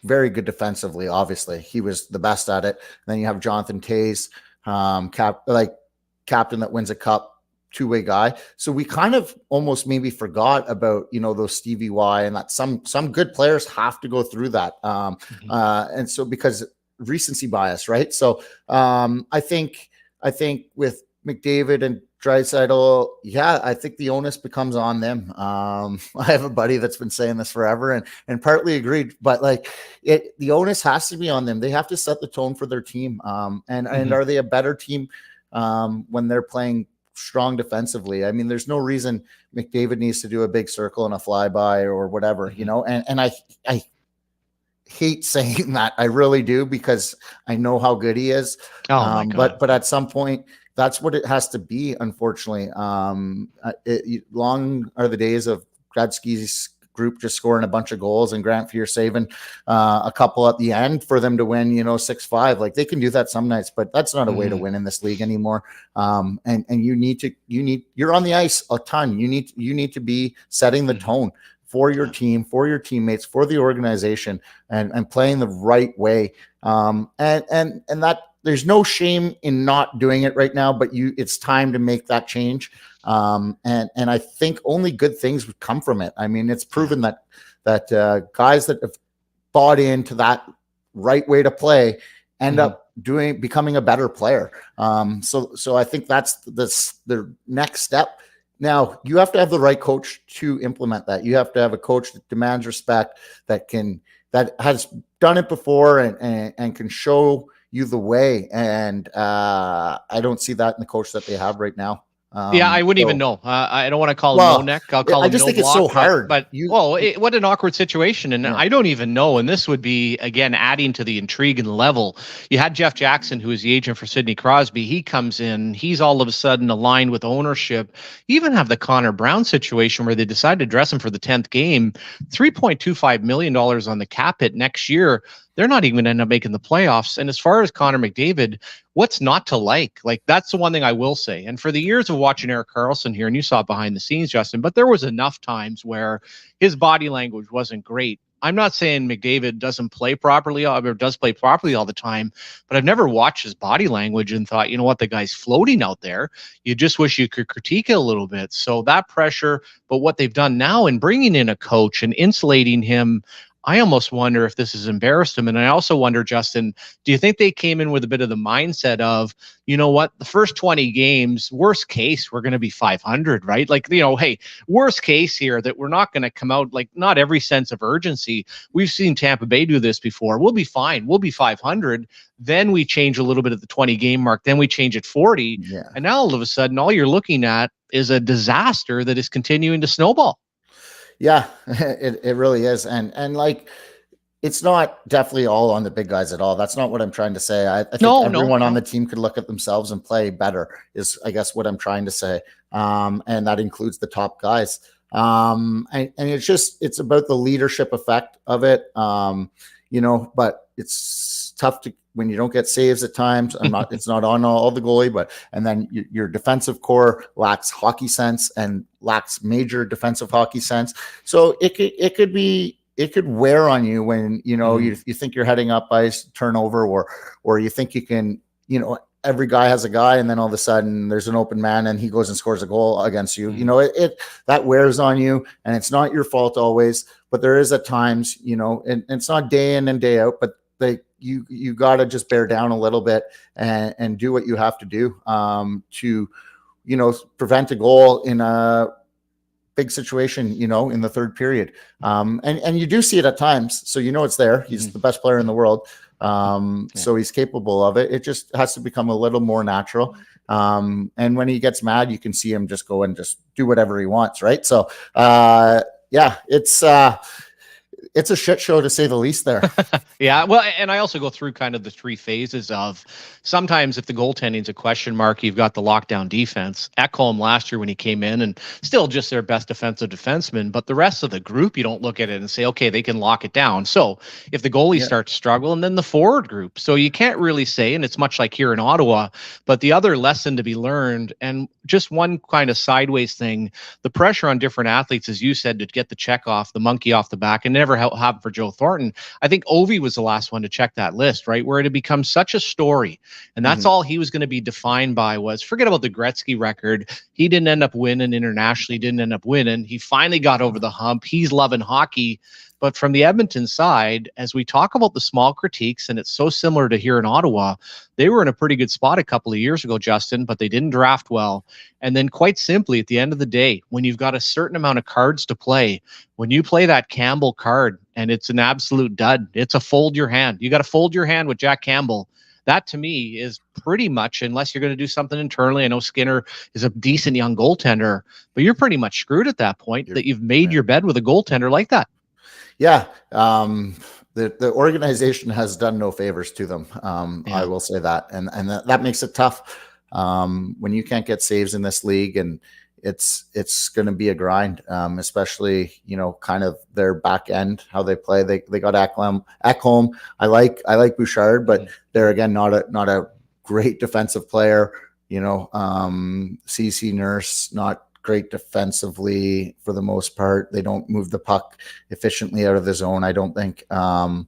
very good defensively, obviously. He was the best at it. And then you have Jonathan Toews, captain that wins a cup, two-way guy. So we kind of almost maybe forgot about, those Stevie Y, and that some good players have to go through that. And so because recency bias, right? So I think with McDavid and Draisaitl, I think the onus becomes on them. I have a buddy that's been saying this forever and partly agreed, but the onus has to be on them. They have to set the tone for their team. And are they a better team when they're playing strong defensively? I mean, there's no reason McDavid needs to do a big circle and a flyby or whatever, and I hate saying that. I really do, because I know how good he is. But at some point, that's what it has to be, unfortunately. Long are the days of Gretzky's group just scoring a bunch of goals and Grant Fuhr saving a couple at the end for them to win, 6-5. Like, they can do that some nights, but that's not a way to win in this league anymore. And you're on the ice a ton. You need to be setting the tone for your team, for your teammates, for the organization, and playing the right way. And that, there's no shame in not doing it right now, but it's time to make that change. And I think only good things would come from it. I mean, it's proven that guys that have bought into that right way to play end up becoming a better player. So I think that's the next step. Now, you have to have the right coach to implement that. You have to have a coach that demands respect, that has done it before and can show you the way. And I don't see that in the coach that they have right now. I wouldn't even know. I don't want to call him no neck. I'll call him I just think it's so hard. But what an awkward situation. And I don't even know. And this would be, again, adding to the intrigue and level. You had Jeff Jackson, who is the agent for Sidney Crosby. He comes in. He's all of a sudden aligned with ownership. You even have the Connor Brown situation where they decided to dress him for the 10th game. $3.25 million on the cap hit next year. They're not even going to end up making the playoffs. And as far as Connor McDavid, what's not to like? Like, that's the one thing I will say. And for the years of watching Erik Karlsson here, and you saw it behind the scenes, Justin, but there was enough times where his body language wasn't great. I'm not saying McDavid doesn't play properly or does play properly all the time, but I've never watched his body language and thought, you know what, the guy's floating out there. You just wish you could critique it a little bit. So that pressure, but what they've done now in bringing in a coach and insulating him, I almost wonder if this has embarrassed him. And I also wonder, Justin, do you think they came in with a bit of the mindset of, you know what, the first 20 games, worst case, we're going to be 500, right? Like, you know, hey, worst case here that we're not going to come out, like, not every sense of urgency. We've seen Tampa Bay do this before. We'll be fine. We'll be 500. Then we change a little bit at the 20 game mark. Then we change at 40. Yeah. And now all of a sudden, all you're looking at is a disaster that is continuing to snowball. Yeah, it really is. And like, it's not definitely all on the big guys at all. That's not what I'm trying to say. I think everyone on the team could look at themselves and play better is, I guess, what I'm trying to say. And that includes the top guys. And it's about the leadership effect of it. You know, but it's tough when you don't get saves at times. It's not on all the goalie, and then your defensive core lacks hockey sense and lacks major defensive hockey sense. So it could wear on you when, you know, you think you're heading up by turnover or you think you can, you know, every guy has a guy, and then all of a sudden there's an open man and he goes and scores a goal against you. You know, that wears on you, and it's not your fault always, but there is at times, you know, and it's not day in and day out, but you got to just bear down a little bit and do what you have to do to, you know, prevent a goal in a big situation, you know, in the third period. And you do see it at times. So, you know, it's there. He's the best player in the world. So he's capable of it. It just has to become a little more natural. And when he gets mad, you can see him just go and just do whatever he wants. Right. So, yeah, it's a shit show to say the least there. Yeah. Well, and I also go through kind of the three phases of sometimes if the goaltending is a question mark, you've got the lockdown defense. Ekholm last year when he came in and still just their best defensive defenseman, but the rest of the group, you don't look at it and say, okay, they can lock it down. So if the goalie starts to struggle, and then the forward group. So you can't really say, and it's much like here in Ottawa, but the other lesson to be learned, and just one kind of sideways thing, the pressure on different athletes, as you said, to get the check off, the monkey off the back, and never happened for Joe Thornton. I think Ovi was the last one to check that list, right? Where it had become such a story. And that's all he was going to be defined by was, forget about the Gretzky record. He didn't end up winning internationally, didn't end up winning. He finally got over the hump. He's loving hockey. But from the Edmonton side, as we talk about the small critiques, and it's so similar to here in Ottawa, they were in a pretty good spot a couple of years ago, Justin, but they didn't draft well. And then quite simply, at the end of the day, when you've got a certain amount of cards to play, when you play that Campbell card and it's an absolute dud, it's a fold your hand. You got to fold your hand with Jack Campbell. That to me is pretty much, unless you're going to do something internally. I know Skinner is a decent young goaltender, but you're pretty much screwed at that point that you've made your bed with a goaltender like that. Yeah. The organization has done no favors to them. I will say that. And that makes it tough when you can't get saves in this league, and it's going to be a grind, especially, you know, kind of their back end, how they play. They got Ekholm. I like Bouchard, but they're again, not a great defensive player, you know. CC Nurse, not great defensively for the most part. They don't move the puck efficiently out of the zone, I don't think. And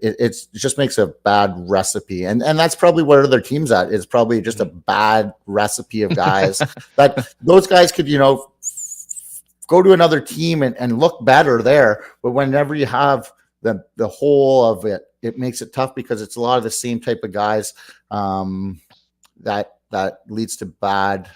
it just makes a bad recipe. And that's probably where their team's at. It's probably just a bad recipe of guys that those guys could, you know, go to another team and look better there. But whenever you have the whole of it, it makes it tough because it's a lot of the same type of guys that leads to bad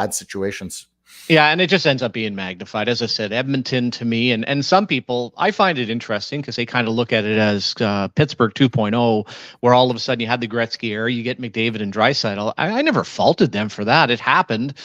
situations. Yeah, and it just ends up being magnified. As I said, Edmonton to me, and some people, I find it interesting because they kind of look at it as Pittsburgh 2.0, where all of a sudden you had the Gretzky era, you get McDavid and Draisaitl. I never faulted them for that. It happened.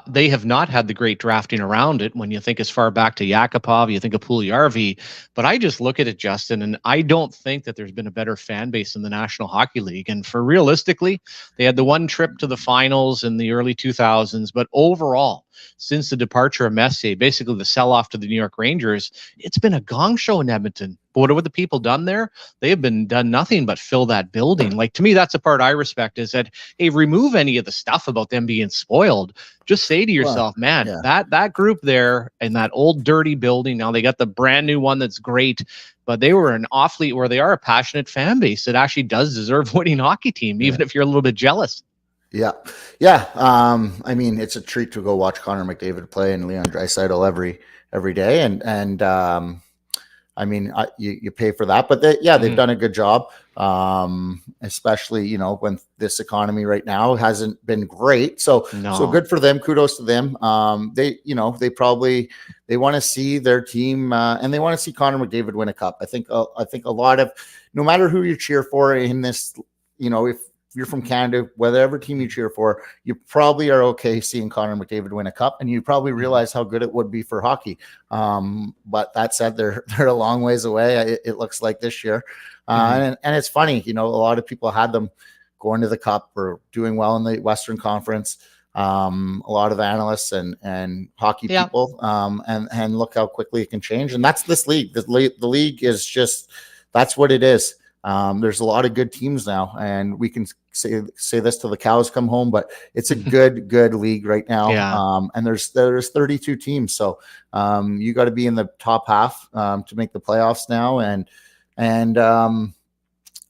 They have not had the great drafting around it. When you think as far back to Yakupov, you think of Puljujarvi. But I just look at it, Justin, and I don't think that there's been a better fan base in the National Hockey League. And for realistically, they had the one trip to the finals in the early 2000s, but overall, since the departure of Messier, basically the sell-off to the New York Rangers, it's been a gong show in Edmonton. But what have the people done there? They have done nothing but fill that building. Like, to me, that's the part I respect, is that, hey, remove any of the stuff about them being spoiled. Just say to yourself, that group there in that old dirty building, now they got the brand new one that's great, but they were they are a passionate fan base that actually does deserve winning hockey team, even if you're a little bit jealous. Yeah. I mean, it's a treat to go watch Connor McDavid play and Leon Draisaitl every day. And I mean, you pay for that, but they've done a good job. Especially, you know, when this economy right now hasn't been great. So good for them. Kudos to them. They want to see their team, and they want to see Connor McDavid win a cup. I think a lot of, no matter who you cheer for in this, you know, if you're from Canada, whatever team you cheer for, you probably are okay seeing Connor McDavid win a cup, and you probably realize how good it would be for hockey. But that said, they're a long ways away. It looks like this year, and it's funny, you know, a lot of people had them going to the cup or doing well in the Western Conference. A lot of analysts and hockey people, and look how quickly it can change. And that's this league. The league is just, that's what it is. There's a lot of good teams now, and we can say this till the cows come home, but it's a good league right now. And there's 32 teams, so you got to be in the top half to make the playoffs now, and a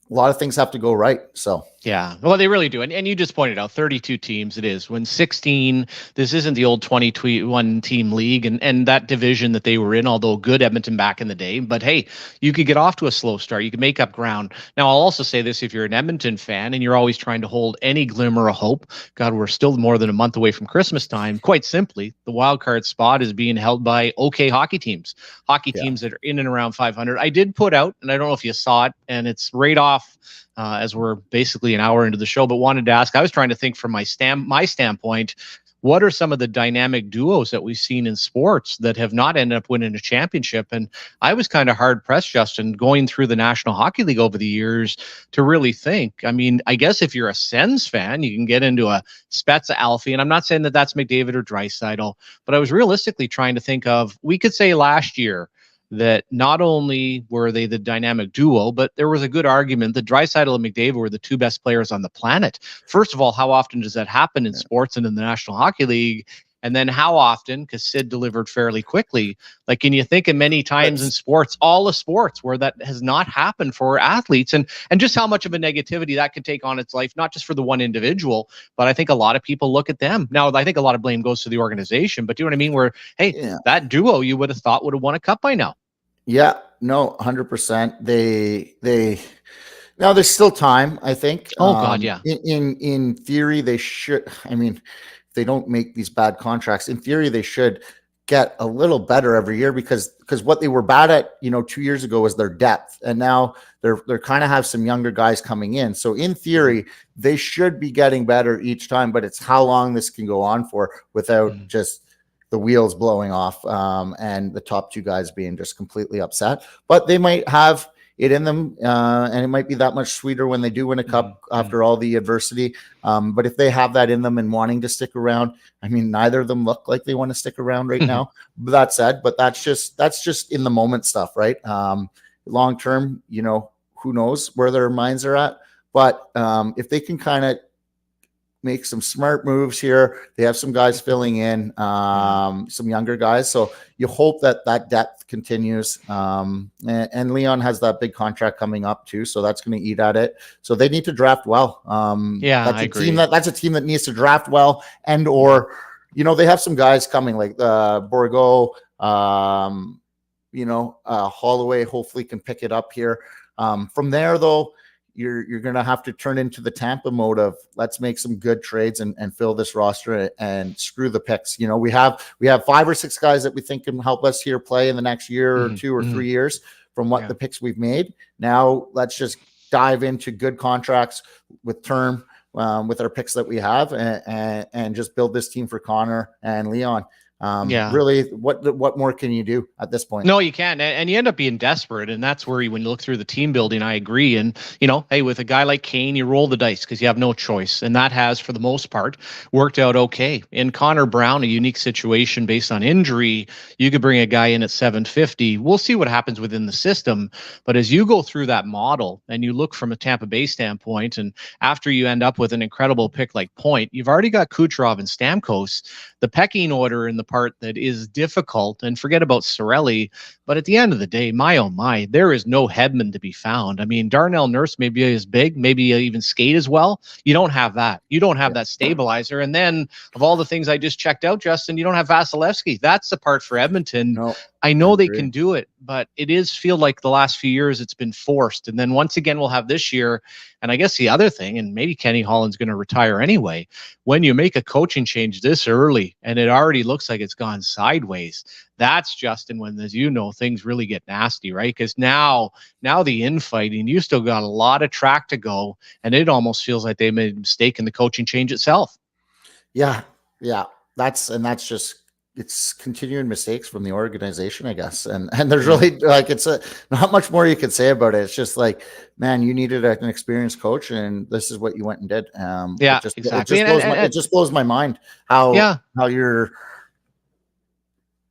lot of things have to go right. So yeah, well, they really do. And you just pointed out 32 teams it is. When 16, this isn't the old 21 team league and that division that they were in, although good Edmonton back in the day. But hey, you could get off to a slow start. You could make up ground. Now, I'll also say this, if you're an Edmonton fan and you're always trying to hold any glimmer of hope, God, we're still more than a month away from Christmas time. Quite simply, the wild card spot is being held by okay hockey teams that are in and around 500. I did put out, and I don't know if you saw it, and it's right off as we're basically an hour into the show, but wanted to ask, I was trying to think from my standpoint, what are some of the dynamic duos that we've seen in sports that have not ended up winning a championship? And I was kind of hard pressed, Justin, going through the National Hockey League over the years to really think. I mean, I guess if you're a Sens fan, you can get into a Spezza Alfie, and I'm not saying that that's McDavid or Draisaitl, but I was realistically trying to think of, we could say last year, that not only were they the dynamic duo, but there was a good argument that Draisaitl and McDavid were the two best players on the planet. First of all, how often does that happen in sports and in the National Hockey League? And then how often, because Sid delivered fairly quickly, like, can you think of many times in sports, all the sports, where that has not happened for athletes, and just how much of a negativity that could take on its life, not just for the one individual, but I think a lot of people look at them. Now, I think a lot of blame goes to the organization, but do you know what I mean? Where, hey, that duo you would have thought would have won a cup by now. Yeah, no, 100%. Now there's still time, I think. Oh God, yeah. In theory, they should. I mean, if they don't make these bad contracts, in theory, they should get a little better every year, because what they were bad at, 2 years ago, was their depth, and now they're kind of have some younger guys coming in. So in theory, they should be getting better each time, but it's how long this can go on for without just the wheels blowing off, and the top two guys being just completely upset. But they might have it in them, and it might be that much sweeter when they do win a cup after all the adversity. But if they have that in them and wanting to stick around, I mean, neither of them look like they want to stick around right now. But that said, that's just in the moment stuff, right? Long term, who knows where their minds are at. But if they can kind of make some smart moves here, they have some guys filling in, some younger guys. So you hope that depth continues. And Leon has that big contract coming up too, so that's going to eat at it. So they need to draft well. That's a team that needs to draft well, and or they have some guys coming like Borgo, Holloway hopefully can pick it up here. From there though, you're going to have to turn into the Tampa mode of let's make some good trades and fill this roster and screw the picks. We have 5 or 6 guys that we think can help us here play in the next year or 2 or 3 years from what the picks we've made. Now let's just dive into good contracts with term, with our picks that we have, and just build this team for Connor and Leon. Really, what more can you do at this point? No, you can't. And you end up being desperate. And that's where when you look through the team building, I agree. And, hey, with a guy like Kane, you roll the dice because you have no choice. And that has, for the most part, worked out okay. In Connor Brown, a unique situation based on injury, you could bring a guy in at 750. We'll see what happens within the system. But as you go through that model and you look from a Tampa Bay standpoint, and after you end up with an incredible pick like Point, you've already got Kucherov and Stamkos. The pecking order in the part that is difficult, and forget about Cirelli, but at the end of the day, my oh my, there is no Hedman to be found. I mean, Darnell Nurse maybe is big, maybe even skate as well. You don't have that. You don't have that stabilizer. And then of all the things I just checked out, Justin, you don't have Vasilevsky. That's the part for Edmonton. No, I know they can do it, but it is feel like the last few years it's been forced. And then once again, we'll have this year. And I guess the other thing, and maybe Kenny Holland's going to retire anyway, when you make a coaching change this early and it already looks like it's gone sideways, that's Justin, when, as you know, things really get nasty, right? Because now the infighting, you still got a lot of track to go, and it almost feels like they made a mistake in the coaching change itself. Yeah. That's just, it's continuing mistakes from the organization, I guess. And there's really not much more you could say about it. It's just like, man, you needed an experienced coach, and this is what you went and did. Exactly. It just blows my mind how you're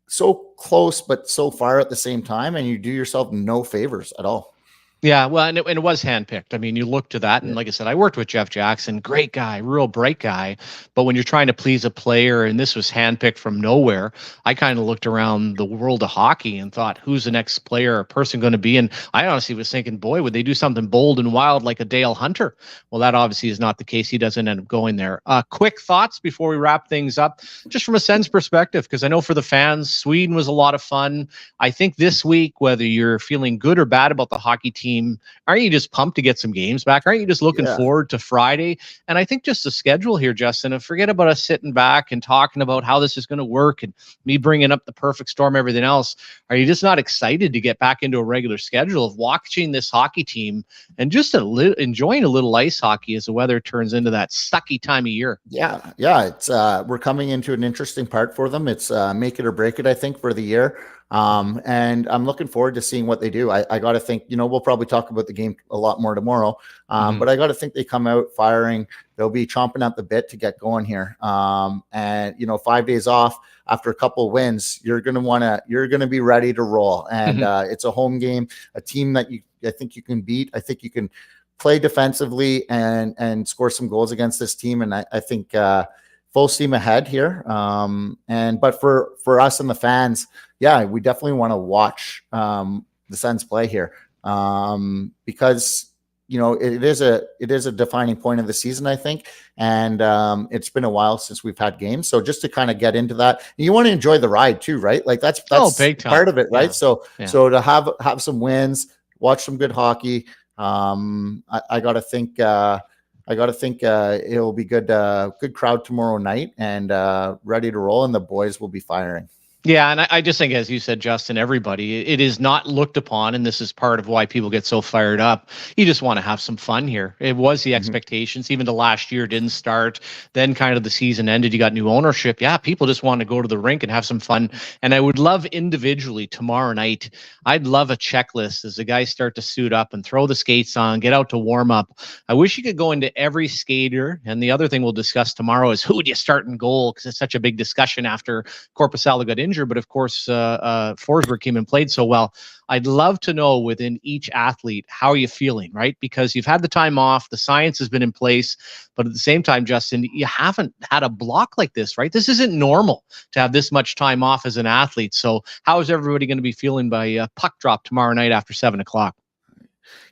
so close, but so far at the same time, and you do yourself no favors at all. Yeah, well, and it was handpicked. I mean, you look to that, and like I said, I worked with Jeff Jackson, great guy, real bright guy. But when you're trying to please a player, and this was handpicked from nowhere, I kind of looked around the world of hockey and thought, who's the next player or person going to be? And I honestly was thinking, boy, would they do something bold and wild like a Dale Hunter? Well, that obviously is not the case. He doesn't end up going there. Quick thoughts before we wrap things up, just from a Sens perspective, because I know for the fans, Sweden was a lot of fun. I think this week, whether you're feeling good or bad about the hockey team, aren't you just pumped to get some games back? Aren't you just looking forward to Friday? And I think just the schedule here, Justin, and forget about us sitting back and talking about how this is going to work and me bringing up the perfect storm, everything else. Are you just not excited to get back into a regular schedule of watching this hockey team and just enjoying a little ice hockey as the weather turns into that sucky time of year? Yeah. It's we're coming into an interesting part for them. It's make it or break it, I think, for the year. And I'm looking forward to seeing what they do. I got to think, we'll probably talk about the game a lot more tomorrow. But I got to think they come out firing. They'll be chomping at the bit to get going here. And 5 days off after a couple of wins, you're going to be ready to roll. And it's a home game, a team that I think you can beat. I think you can play defensively and score some goals against this team. And I think, full steam ahead here. But for us and the fans, we definitely want to watch the Sens play here because it is a defining point of the season, I think, and it's been a while since we've had games. So just to kind of get into that, you want to enjoy the ride too, right? Like that's big time. Part of it, right? So to have some wins, watch some good hockey. I got to think. It'll be good crowd tomorrow night and ready to roll, and the boys will be firing. Yeah, and I just think, as you said, Justin, everybody, it is not looked upon, and this is part of why people get so fired up. You just want to have some fun here. It was the expectations. Even the last year didn't start. Then kind of the season ended. You got new ownership. Yeah, people just want to go to the rink and have some fun. And I would love individually tomorrow night, I'd love a checklist as the guys start to suit up and throw the skates on, get out to warm up. I wish you could go into every skater. And the other thing we'll discuss tomorrow is who would you start in goal, because it's such a big discussion after Korpisalo got injured. But of course, Forsberg came and played so well. I'd love to know within each athlete, how are you feeling, right? Because you've had the time off, the science has been in place, but at the same time, Justin, you haven't had a block like this, right? This isn't normal to have this much time off as an athlete. So how is everybody going to be feeling by puck drop tomorrow night after 7:00?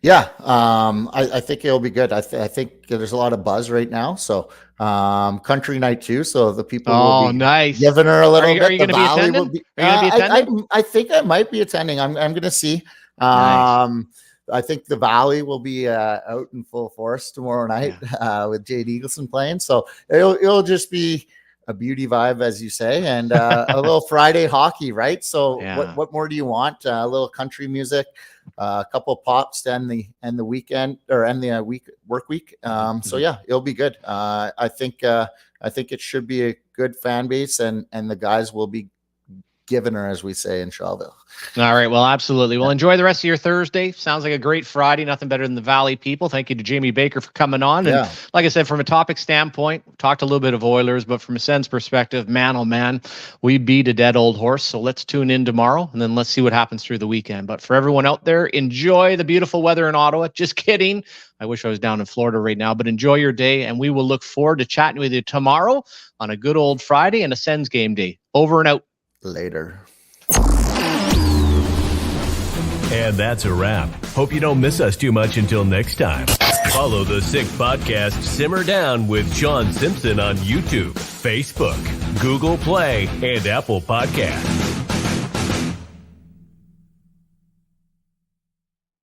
Yeah, I think it'll be good. I think there's a lot of buzz right now. So country night too. So the people will be nice. Giving her a little bit. Are you going to be attending? I think I might be attending. I'm going to see. Nice. I think the Valley will be out in full force tomorrow night with Jade Eagleson playing. So it'll just be a beauty vibe, as you say, and a little Friday hockey, right? So what more do you want? A little country music, a couple of pops to end the weekend or end the work week. So yeah, it'll be good. I think it should be a good fan base, and the guys will be giving her, as we say in Shawville. All right. Well, absolutely. Well, enjoy the rest of your Thursday. Sounds like a great Friday. Nothing better than the Valley people. Thank you to Jamie Baker for coming on. And like I said, from a topic standpoint, talked a little bit of Oilers, but from a Sens perspective, man, oh man, we beat a dead old horse. So let's tune in tomorrow, and then let's see what happens through the weekend. But for everyone out there, enjoy the beautiful weather in Ottawa. Just kidding. I wish I was down in Florida right now, but enjoy your day. And we will look forward to chatting with you tomorrow on a good old Friday and a Sens game day. Over and out. Later. And that's a wrap. Hope you don't miss us too much until next time. Follow the Sick Podcast Simmer Down with Shawn Simpson on YouTube, Facebook, Google Play, and Apple Podcasts.